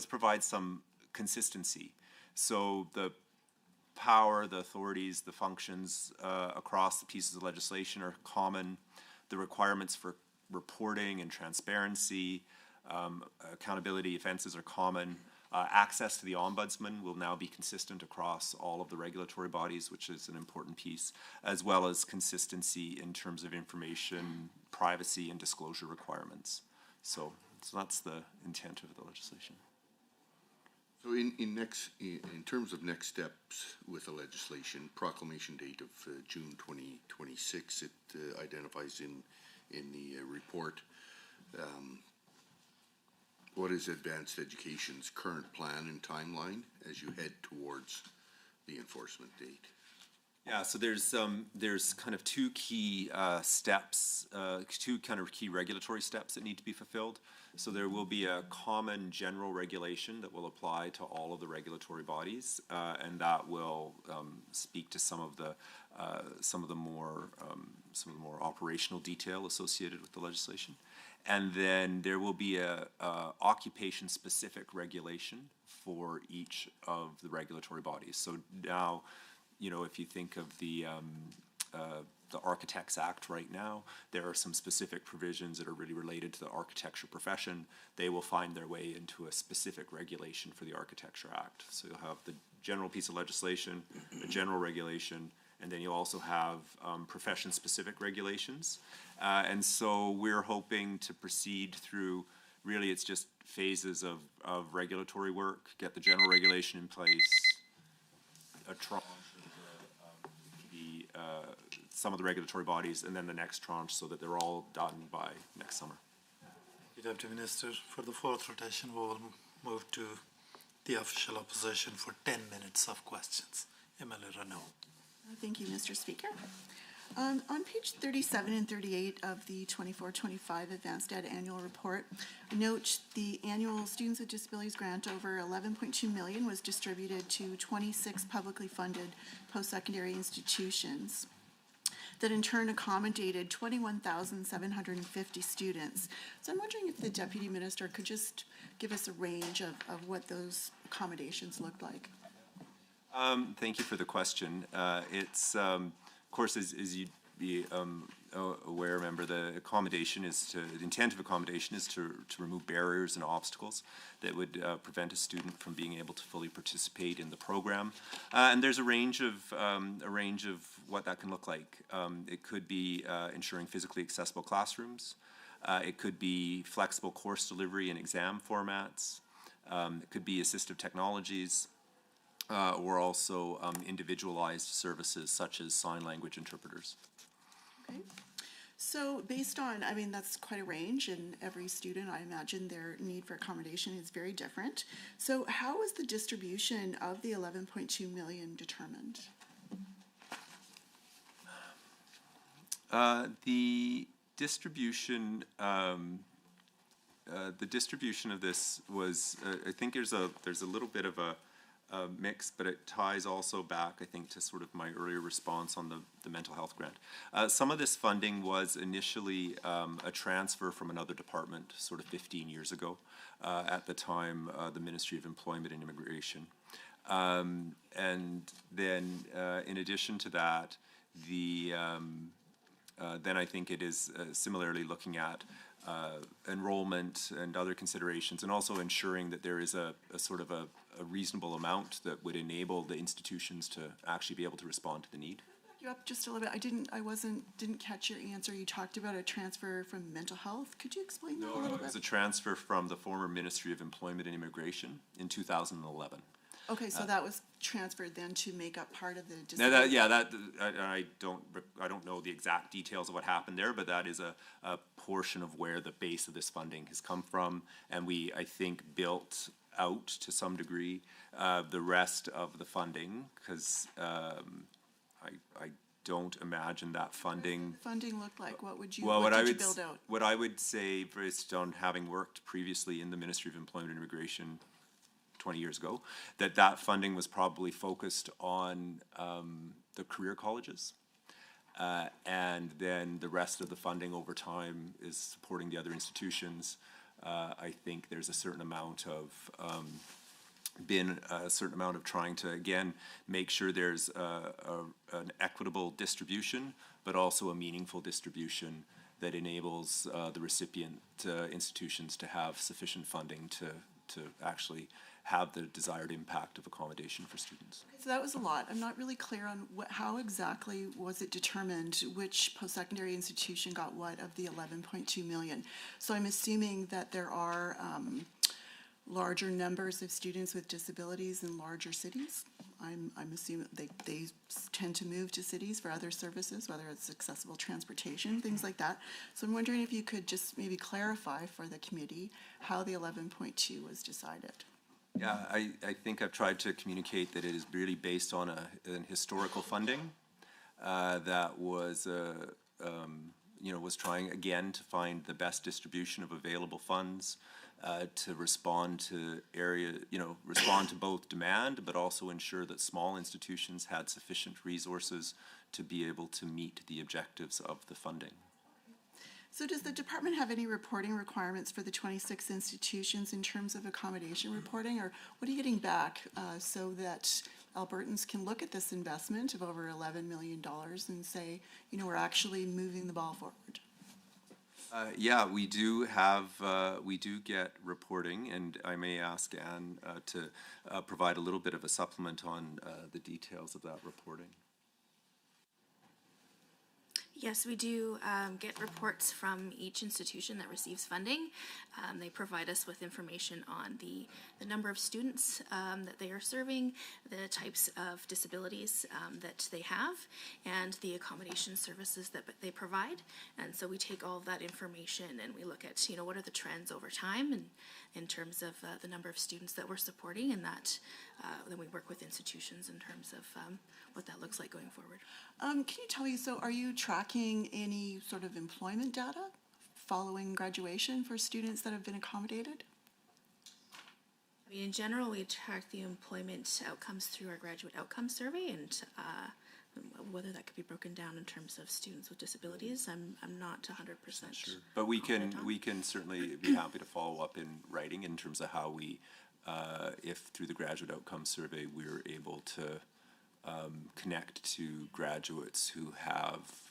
provide some consistency. So the power, the authorities, the functions across the pieces of legislation are common. The requirements for reporting and transparency, accountability, offenses are common. Access to the ombudsman will now be consistent across all of the regulatory bodies, which is an important piece, as well as consistency in terms of information, privacy, and disclosure requirements. So that's the intent of the legislation. So in terms of next steps with the legislation, proclamation date of June 2026, it identifies in the report. What is advanced education's current plan and timeline as you head towards the enforcement date? Yeah, so there's kind of 2 key steps, 2 kind of key regulatory steps that need to be fulfilled. So there will be a common general regulation that will apply to all of the regulatory bodies, and that will speak to some of the more operational detail associated with the legislation. And then there will be a occupation-specific regulation for each of the regulatory bodies. So now, you know, if you think of the Architects Act right now, there are some specific provisions that are really related to the architecture profession. They will find their way into a specific regulation for the Architecture Act. So you'll have the general piece of legislation, a general regulation, and then you'll also have profession-specific regulations. And so we're hoping to proceed through, really it's just phases of regulatory work, get the general regulation in place, a tranche of some of the regulatory bodies, and then the next tranche, so that they're all done by next summer. Deputy Minister, for the 4th rotation, we will move to the official opposition for 10 minutes of questions. MLA Renaud. Thank you, Mr. Speaker. On page 37 and 38 of the 24-25 Advanced Ed Annual Report, note the annual Students with Disabilities grant over $11.2 million was distributed to 26 publicly funded post-secondary institutions that in turn accommodated 21,750 students. So I'm wondering if the Deputy Minister could just give us a range of what those accommodations looked like. Thank you for the question. It's, of course, as you'd be aware, member, the intent of accommodation is to remove barriers and obstacles that would prevent a student from being able to fully participate in the program. And there's a range of what that can look like. It could be ensuring physically accessible classrooms. It could be flexible course delivery and exam formats. It could be assistive technologies. Or also individualized services such as sign language interpreters. Okay. So based on, I mean, that's quite a range, and every student, I imagine their need for accommodation is very different. So how was the distribution of the 11.2 million determined? The distribution of this was, I think there's a little bit of a mix, but it ties also back, I think, to sort of my earlier response on the mental health grant. Some of this funding was initially a transfer from another department, sort of 15 years ago, at the time, the Ministry of Employment and Immigration. And then, in addition to that, then I think it is similarly looking at enrollment and other considerations, and also ensuring that there is a sort of a reasonable amount that would enable the institutions to actually be able to respond to the need. You up just a little bit. I didn't catch your answer. You talked about a transfer from mental health. Could you explain that a little It bit? was a transfer from the former Ministry of Employment and Immigration in 2011. Okay, so that was transferred then to make up part of the Now disability. I don't know the exact details of what happened there, but that is a portion of where the base of this funding has come from, and we, I think, built out to some degree the rest of the funding, because I don't imagine that funding. Funding looked like, what would you, Well, what did you would build out? what I would say, based on having worked previously in the Ministry of Employment and Immigration 20 years ago, that funding was probably focused on the career colleges. And then the rest of the funding over time is supporting the other institutions. I think there's a certain amount of trying to, again, make sure there's an equitable distribution, but also a meaningful distribution that enables the recipient institutions to have sufficient funding to actually have the desired impact of accommodation for students. So that was a lot. I'm not really clear on how exactly was it determined which post-secondary institution got what of the 11.2 million. So I'm assuming that there are larger numbers of students with disabilities in larger cities. I'm assuming they tend to move to cities for other services, whether it's accessible transportation, things like that. So I'm wondering if you could just maybe clarify for the committee how the 11.2 was decided. Yeah, I think I've tried to communicate that it is really based on an historical funding that was, was trying again to find the best distribution of available funds to respond to respond to both demand, but also ensure that small institutions had sufficient resources to be able to meet the objectives of the funding. So does the department have any reporting requirements for the 26 institutions in terms of accommodation reporting, or what are you getting back so that Albertans can look at this investment of over $11 million and say, we're actually moving the ball forward? Yeah, we do get reporting, and I may ask Anne to provide a little bit of a supplement on the details of that reporting. Yes, we do get reports from each institution that receives funding. They provide us with information on the number of students that they are serving, the types of disabilities that they have, and the accommodation services that they provide. And so we take all of that information and we look at, what are the trends over time and in terms of the number of students that we're supporting, and that then we work with institutions in terms of what that looks like going forward. Can you tell me, so are you tracking any sort of employment data following graduation for students that have been accommodated? I mean, in general, we track the employment outcomes through our graduate outcome survey, and whether that could be broken down in terms of students with disabilities, I'm not 100% sure. But we can certainly be happy to follow up in writing in terms of how we, if through the graduate outcome survey we're able to connect to graduates who have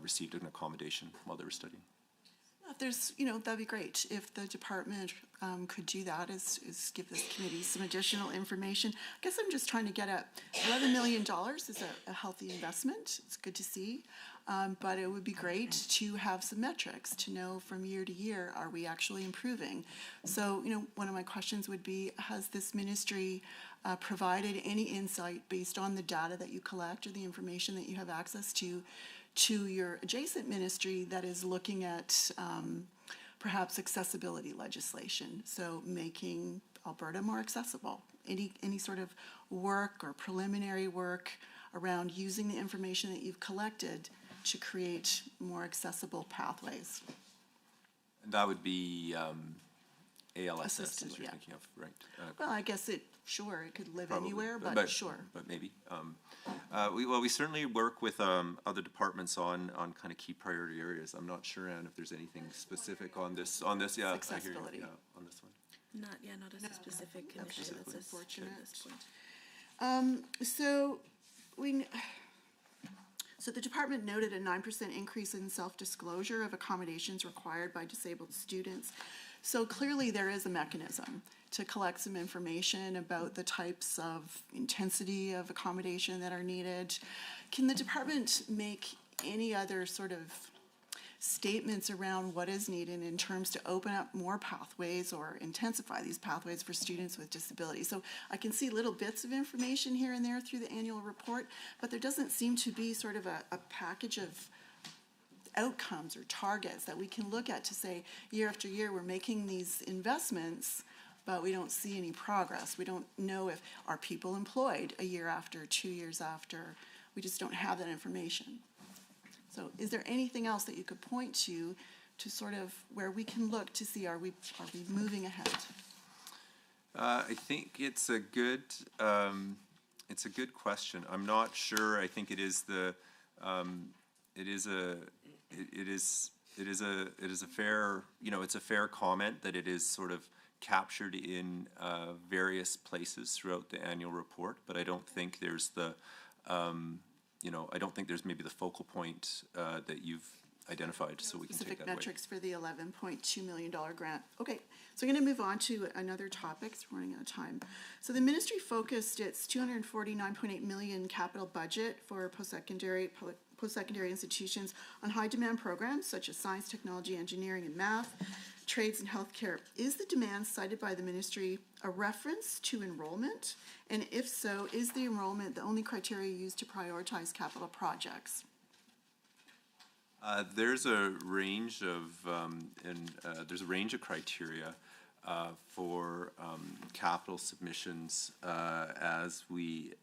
received an accommodation while they were studying. If there's, that'd be great if the department could do that, is give this committee some additional information. I guess I'm just trying to get at $11 million is a healthy investment. It's good to see. but it would be great to have some metrics to know from year to year, are we actually improving? So, one of my questions would be, has this ministry provided any insight based on the data that you collect or the information that you have access to your adjacent ministry that is looking at perhaps accessibility legislation, so making Alberta more accessible? Any sort of work or preliminary work around using the information that you've collected to create more accessible pathways? That would be ALSS, Assisted, as you're yeah. thinking of, right? Well, I guess it could live Probably, anywhere, but sure. But maybe. We certainly work with other departments on kind of key priority areas. I'm not sure, Anne, if there's anything specific on this. Yeah, I hear you. Accessibility. Yeah, on this one. Not a specific initiative that's unfortunate. at this point. So the department noted a 9% increase in self-disclosure of accommodations required by disabled students. So clearly there is a mechanism to collect some information about the types of intensity of accommodation that are needed. Can the department make any other sort of statements around what is needed in terms to open up more pathways or intensify these pathways for students with disabilities? So I can see little bits of information here and there through the annual report, but there doesn't seem to be sort of a package of outcomes or targets that we can look at to say, year after year, we're making these investments, but we don't see any progress. We don't know if are people employed a year after, 2 years after. We just don't have that information. So is there anything else that you could point to sort of where we can look to see, are we moving ahead? I think it's a good question. I'm not sure. I think it is a fair, it's a fair comment that it is sort of captured in various places throughout the annual report, but I don't think there's I don't think there's maybe the focal point that you've identified, so we can take that away. Specific metrics for the $11.2 million grant. Okay, so I'm going to move on to another topic, so we're running out of time. So the ministry focused its $249.8 million capital budget for post-secondary institutions on high-demand programs such as science, technology, engineering, and math, trades, and healthcare. Is the demand cited by the ministry a reference to enrollment? And if so, is the enrollment the only criteria used to prioritize capital projects? There's a range of criteria for capital submissions as we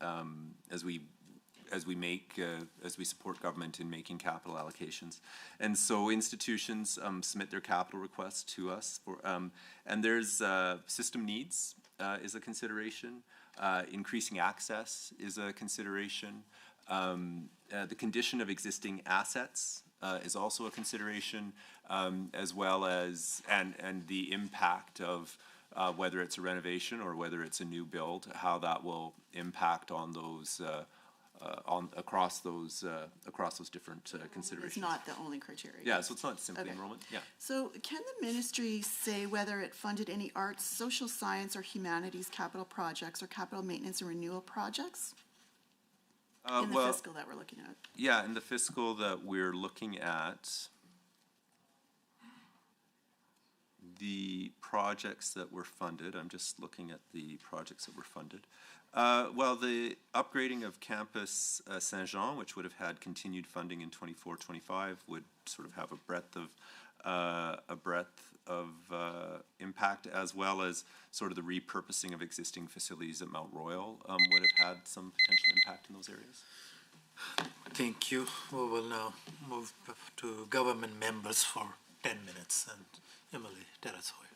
support government in making capital allocations. And so institutions submit their capital requests to us and there's system needs is a consideration. Increasing access is a consideration. The condition of existing assets is also a consideration, as well as and the impact of whether it's a renovation or whether it's a new build, how that will impact on those across those different considerations. It's not the only criteria. Yeah, so it's not simply enrollment. Yeah. So can the ministry say whether it funded any arts, social science, or humanities capital projects or capital maintenance and renewal projects? In the fiscal that we're looking at. Yeah, in the fiscal that we're looking at, the projects that were funded, I'm just looking at the projects that were funded. The upgrading of Campus Saint-Jean, which would have had continued funding in 24-25, would sort of have a breadth of impact, as well as sort of the repurposing of existing facilities at Mount Royal would have had some potential impact in those areas. Thank you. We will now move to government members for 10 minutes, and Emily Terrasoy.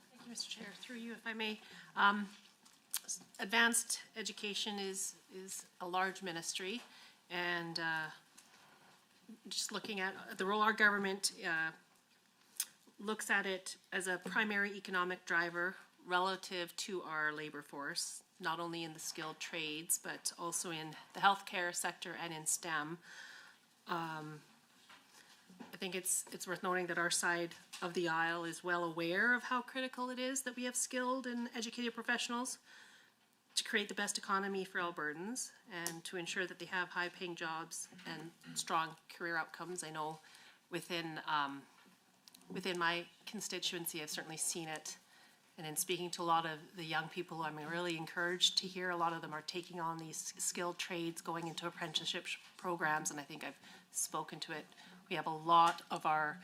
Thank you, Mr. Chair. Through you, if I may. Advanced education is a large ministry, and just looking at the role our government looks at it as a primary economic driver relative to our labor force, not only in the skilled trades, but also in the healthcare sector and in STEM. I think it's worth noting that our side of the aisle is well aware of how critical it is that we have skilled and educated professionals. to create the best economy for Albertans and to ensure that they have high-paying jobs and strong career outcomes. I know within my constituency, I've certainly seen it. And in speaking to a lot of the young people, I'm really encouraged to hear a lot of them are taking on these skilled trades, going into apprenticeship programs, and I think I've spoken to it. We have a lot of our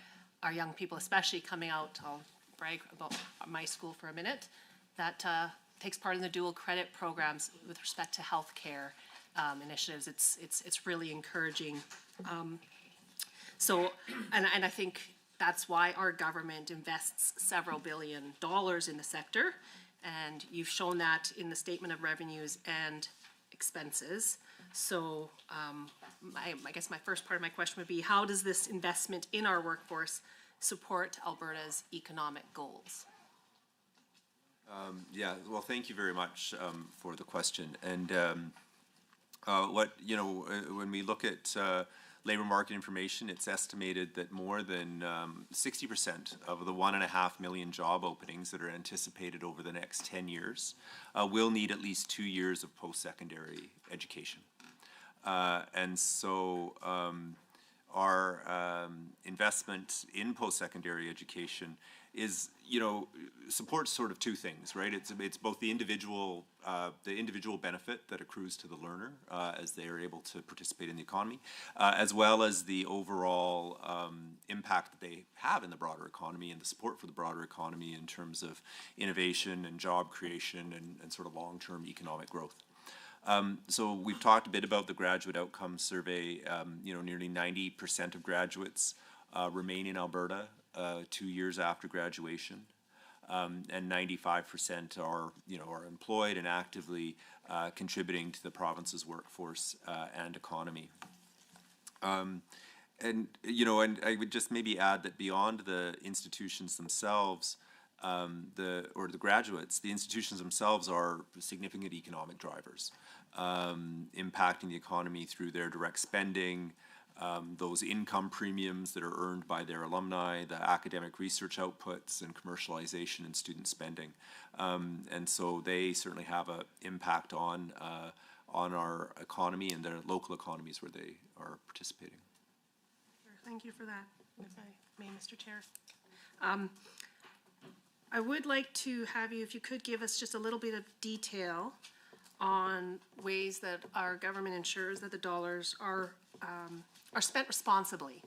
young people, especially coming out, I'll brag about my school for a minute, that takes part in the dual credit programs with respect to healthcare initiatives. It's really encouraging. So, and I think that's why our government invests several $billions in the sector, and you've shown that in the statement of revenues and expenses. So I guess my first part of my question would be, how does this investment in our workforce support Alberta's economic goals? Yeah, well, thank you very much for the question. And when we look at labor market information, it's estimated that more than 60% of the 1.5 million job openings that are anticipated over the next 10 years will need at least 2 years of post-secondary education. And so our investment in post-secondary education is, supports sort of two things, right? It's both the individual benefit that accrues to the learner as they are able to participate in the economy, as well as the overall impact that they have in the broader economy and the support for the broader economy in terms of innovation and job creation and sort of long-term economic growth. So we've talked a bit about the graduate outcomes survey. Nearly 90% of graduates remain in Alberta 2 years after graduation, and 95% are employed and actively contributing to the province's workforce and economy. And I would just maybe add that beyond the institutions themselves, the graduates, the institutions themselves are significant economic drivers, impacting the economy through their direct spending, those income premiums that are earned by their alumni, the academic research outputs, and commercialization and student spending. And so they certainly have an impact on our economy and their local economies where they are participating. Thank you for that, if I may, Mr. Chair. I would like to have you, if you could give us just a little bit of detail on ways that our government ensures that the dollars are spent responsibly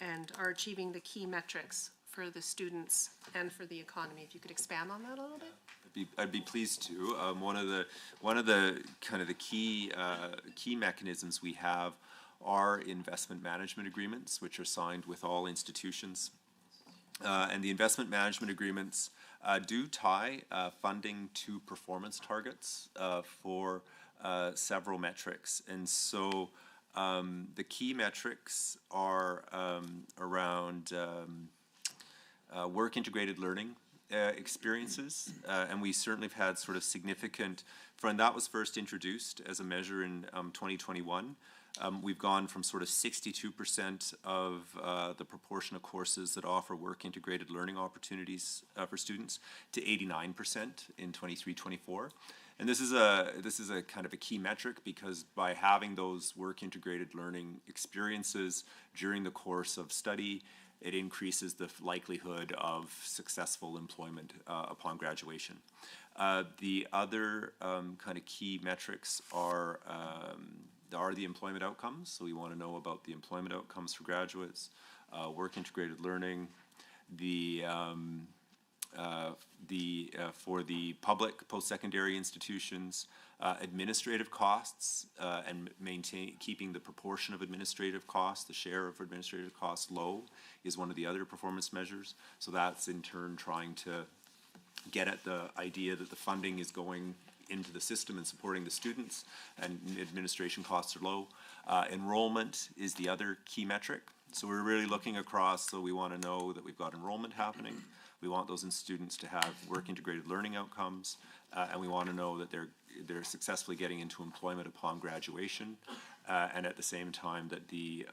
and are achieving the key metrics for the students and for the economy. If you could expand on that a little bit? I'd be pleased to. One of the kind of the key mechanisms we have are investment management agreements, which are signed with all institutions. And the investment management agreements do tie funding to performance targets for several metrics. And so the key metrics are around work-integrated learning experiences, and we certainly have had sort of significant, when that was first introduced as a measure in 2021, we've gone from sort of 62% of the proportion of courses that offer work-integrated learning opportunities for students to 89% in 23-24. And this is a kind of a key metric because by having those work-integrated learning experiences during the course of study, it increases the likelihood of successful employment upon graduation. The other kind of key metrics are the employment outcomes. So we want to know about the employment outcomes for graduates, work-integrated learning, for the public post-secondary institutions, administrative costs and keeping the proportion of administrative costs, the share of administrative costs low is one of the other performance measures. So that's in turn trying to get at the idea that the funding is going into the system and supporting the students and administration costs are low. Enrollment is the other key metric. So we're really looking across, so we want to know that we've got enrollment happening. We want those students to have work-integrated learning outcomes, and we want to know that they're successfully getting into employment upon graduation, and at the same time that the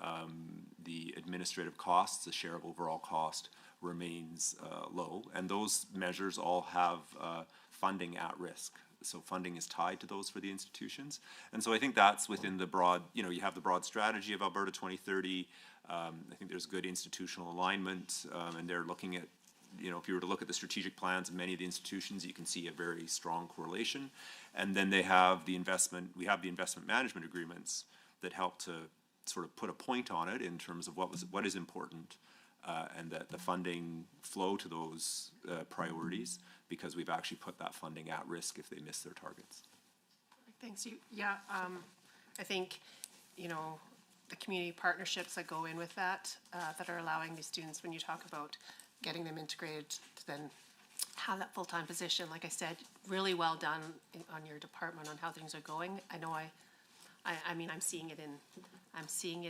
administrative costs, the share of overall cost, remains low. And those measures all have funding at risk. so funding is tied to those for the institutions. And so I think that's within the broad, you have the broad strategy of Alberta 2030. I think there's good institutional alignment, and they're looking at, if you were to look at the strategic plans of many of the institutions, you can see a very strong correlation. And then we have the investment management agreements that help to sort of put a point on it in terms of what is important, and that the funding flow to those priorities, because we've actually put that funding at risk if they miss their targets. Thanks. I think, the community partnerships that go in with that, that are allowing these students, when you talk about getting them integrated to then have that full-time position, like I said, really well done on your department on how things are going. I know I mean, I'm seeing it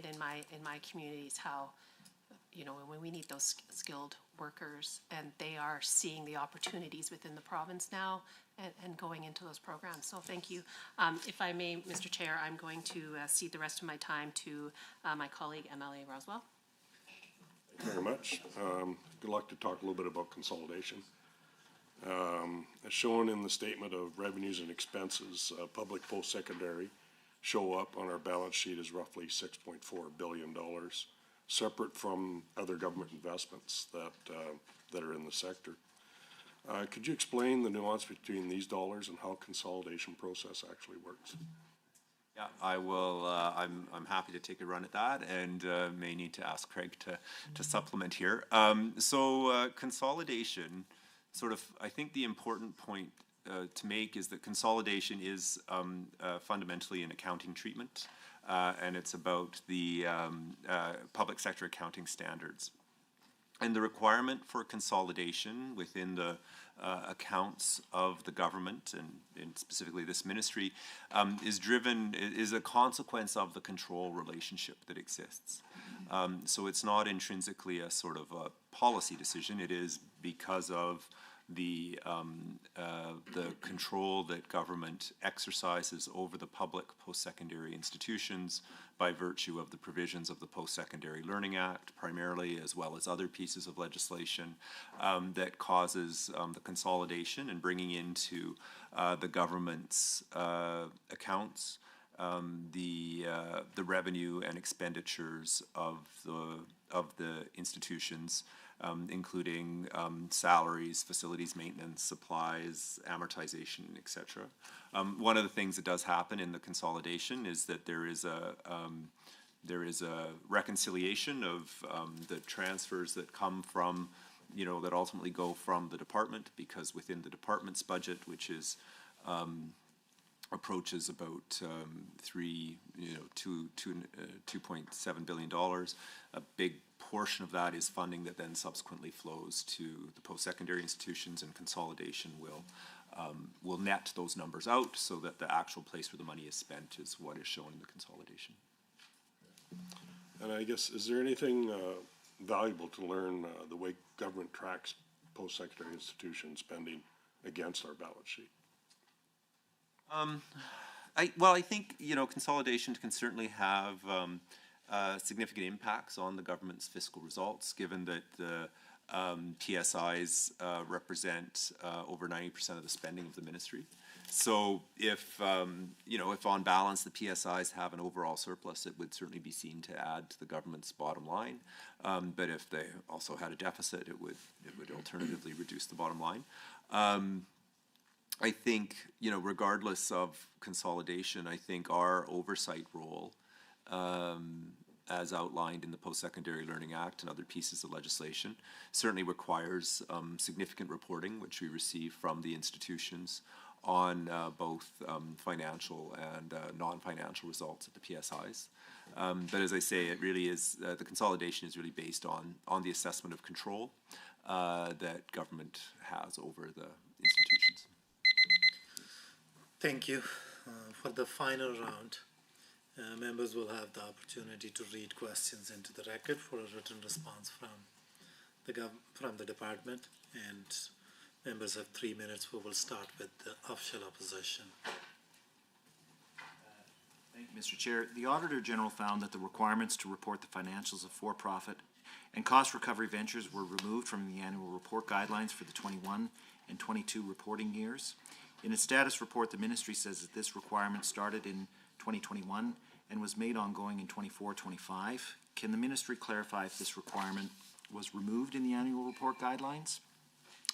in my communities, how, when we need those skilled workers, and they are seeing the opportunities within the province now and going into those programs. So thank you. If I may, Mr. Chair, I'm going to cede the rest of my time to my colleague, MLA Roswell. Thank you very much. Good luck to talk a little bit about consolidation. As shown in the statement of revenues and expenses, public post-secondary show up on our balance sheet as roughly $6.4 billion, separate from other government investments that are in the sector. Could you explain the nuance between these dollars and how consolidation process actually works? Yeah, I will. I'm happy to take a run at that, and may need to ask Craig to supplement here. So consolidation, I think the important point to make is that consolidation is fundamentally an accounting treatment, and it's about the public sector accounting standards. And the requirement for consolidation within the accounts of the government, and specifically this ministry, is a consequence of the control relationship that exists. So it's not intrinsically a sort of a policy decision. It is because of the control that government exercises over the public post-secondary institutions by virtue of the provisions of the Post-Secondary Learning Act, primarily, as well as other pieces of legislation that causes the consolidation and bringing into the government's accounts the revenue and expenditures of the institutions, including salaries, facilities maintenance, supplies, amortization, etc. One of the things that does happen in the consolidation is that there is a reconciliation of the transfers that come from, that ultimately go from the department, because within the department's budget, which is approaches about $2.7 billion, a big portion of that is funding that then subsequently flows to the post-secondary institutions, and consolidation will net those numbers out so that the actual place where the money is spent is what is shown in the consolidation. And I guess, is there anything valuable to learn the way government tracks post-secondary institution spending against our balance sheet? I think, consolidation can certainly have significant impacts on the government's fiscal results, given that the PSIs represent over 90% of the spending of the ministry. So if on balance the PSIs have an overall surplus, it would certainly be seen to add to the government's bottom line. But if they also had a deficit, it would alternatively reduce the bottom line. I think, regardless of consolidation, I think our oversight role, as outlined in the Post-Secondary Learning Act and other pieces of legislation, certainly requires significant reporting, which we receive from the institutions, on both financial and non-financial results of the PSIs. But as I say, it really is, the consolidation is really based on the assessment of control that government has over the institutions. Thank you. For the final round, members will have the opportunity to read questions into the record for a written response from the department, and members have 3 minutes. We will start with the official opposition. Thank you, Mr. Chair. The Auditor General found that the requirements to report the financials of for-profit and cost recovery ventures were removed from the annual report guidelines for the 21 and 22 reporting years. In its status report, the ministry says that this requirement started in 2021 and was made ongoing in 24-25. Can the ministry clarify if this requirement was removed in the annual report guidelines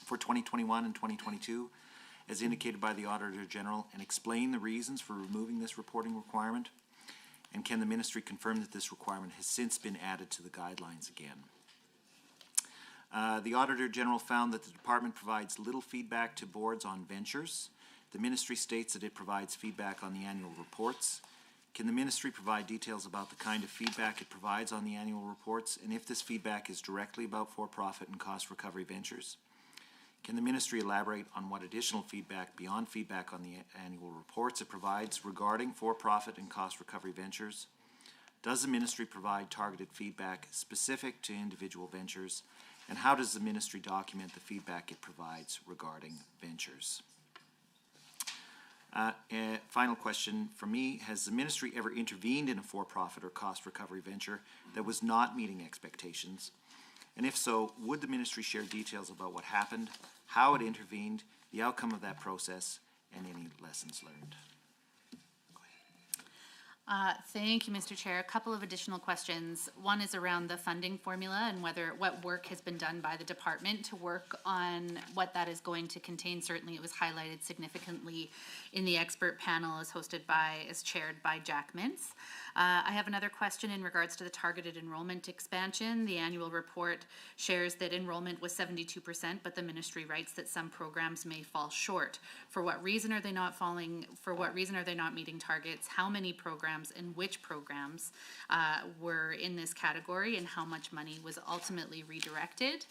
for 2021 and 2022, as indicated by the Auditor General, and explain the reasons for removing this reporting requirement? And can the ministry confirm that this requirement has since been added to the guidelines again? The Auditor General found that the department provides little feedback to boards on ventures. The ministry states that it provides feedback on the annual reports. Can the ministry provide details about the kind of feedback it provides on the annual reports, and if this feedback is directly about for-profit and cost recovery ventures? Can the ministry elaborate on what additional feedback beyond feedback on the annual reports it provides regarding for-profit and cost recovery ventures? Does the ministry provide targeted feedback specific to individual ventures? And how does the ministry document the feedback it provides regarding ventures? Final question from me. Has the ministry ever intervened in a for-profit or cost recovery venture that was not meeting expectations? And if so, would the ministry share details about what happened, how it intervened, the outcome of that process, and any lessons learned? Thank you, Mr. Chair. A couple of additional questions. One is around the funding formula and what work has been done by the department to work on what that is going to contain. Certainly, it was highlighted significantly in the expert panel as chaired by Jack Mintz. I have another question in regards to the targeted enrollment expansion. The annual report shares that enrollment was 72%, but the ministry writes that some programs may fall short. For what reason are they not meeting targets? How many programs and which programs were in this category, and how much money was ultimately redirected?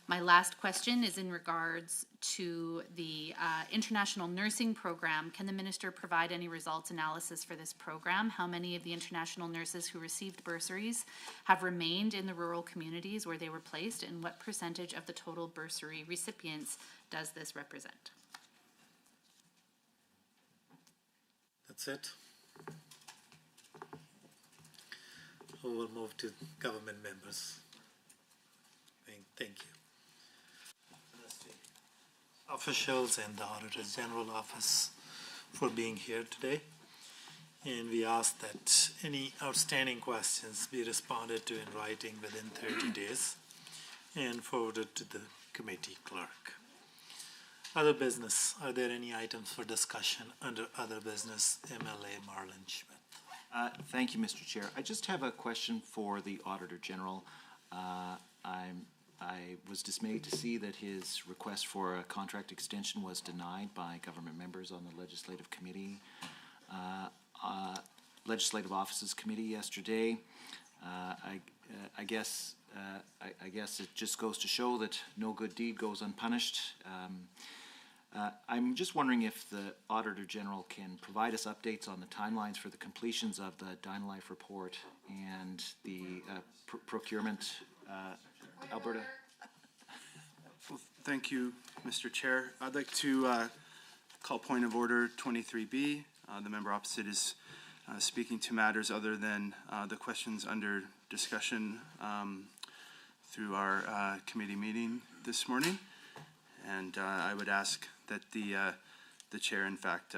My last question is in regards to the international nursing program. Can the minister provide any results analysis for this program? How many of the international nurses who received bursaries have remained in the rural communities where they were placed, and what percentage of the total bursary recipients does this represent? That's it. We will move to government members. Thank you. Officials and the Auditor General Office for being here today. And we ask that any outstanding questions be responded to in writing within 30 days and forwarded to the committee clerk. Other business, are there any items for discussion under other business? MLA Marlon Schmidt. Thank you, Mr. Chair. I just have a question for the Auditor General. I was dismayed to see that his request for a contract extension was denied by government members on the Legislative Committee, Legislative Offices Committee yesterday. I guess it just goes to show that no good deed goes unpunished. I'm just wondering if the Auditor General can provide us updates on the timelines for the completions of the DynaLife report and the procurement, Alberta. Well, thank you, Mr. Chair. I'd like to call point of order 23B. The member opposite is speaking to matters other than the questions under discussion through our committee meeting this morning. And I would ask that the chair, in fact,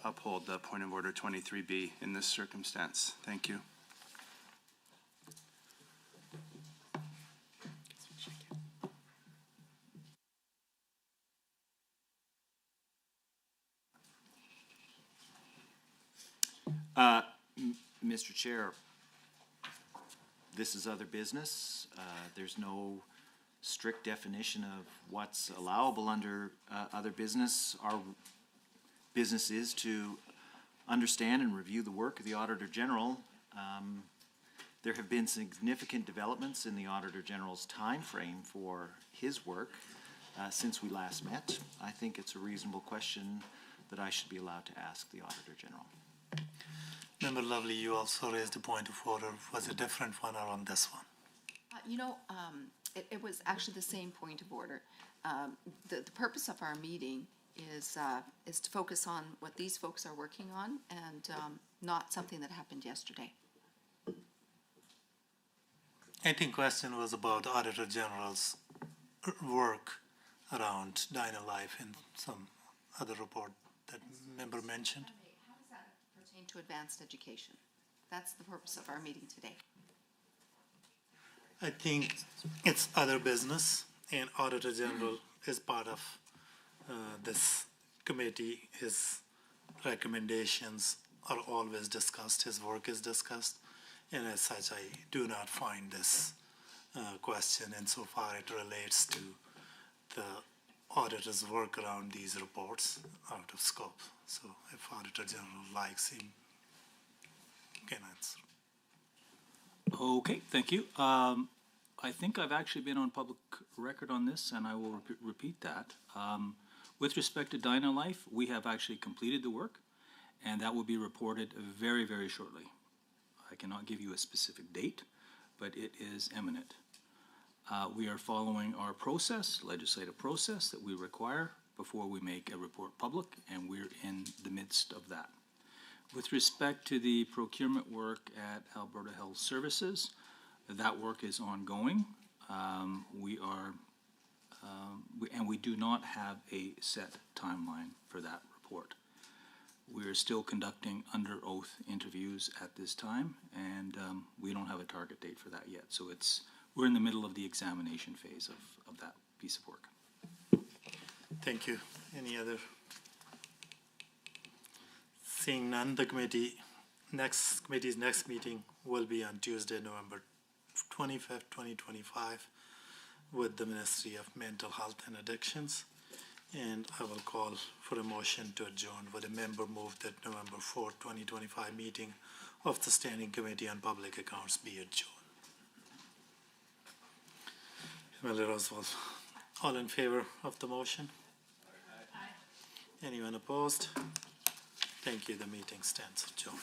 uphold the point of order 23B in this circumstance. Thank you. Mr. Chair, this is other business. There's no strict definition of what's allowable under other business. Our business is to understand and review the work of the Auditor General. There have been significant developments in the Auditor General's time frame for his work since we last met. I think it's a reasonable question that I should be allowed to ask the Auditor General. Member Lovely, you also raised a point of order. Was it a different one or on this one? It was actually the same point of order. The purpose of our meeting is to focus on what these folks are working on and not something that happened yesterday. I think question was about Auditor General's work around DynaLife and some other report that member mentioned. How does that pertain to advanced education? That's the purpose of our meeting today. I think it's other business, and Auditor General is part of this committee. His recommendations are always discussed, his work is discussed, and as such, I do not find this question insofar it relates to the auditor's work around these reports out of scope. So if Auditor General likes, he can answer. Okay, thank you. I think I've actually been on public record on this, and I will repeat that. With respect to DynaLife, we have actually completed the work, and that will be reported very, very shortly. I cannot give you a specific date, but it is imminent. We are following our process, legislative process that we require before we make a report public, and we're in the midst of that. With respect to the procurement work at Alberta Health Services, that work is ongoing. We do not have a set timeline for that report. We are still conducting under oath interviews at this time, and we don't have a target date for that yet. So we're in the middle of the examination phase of that piece of work. Thank you. Any other? Seeing none, the committee's next meeting will be on Tuesday, November 25th, 2025, with the Ministry of Mental Health and Addictions. And I will call for a motion to adjourn. Would a member move that November 4th, 2025 meeting of the Standing Committee on Public Accounts be adjourned? Emily Roswell, all in favor of the motion? Aye. Anyone opposed? Thank you. The meeting stands adjourned.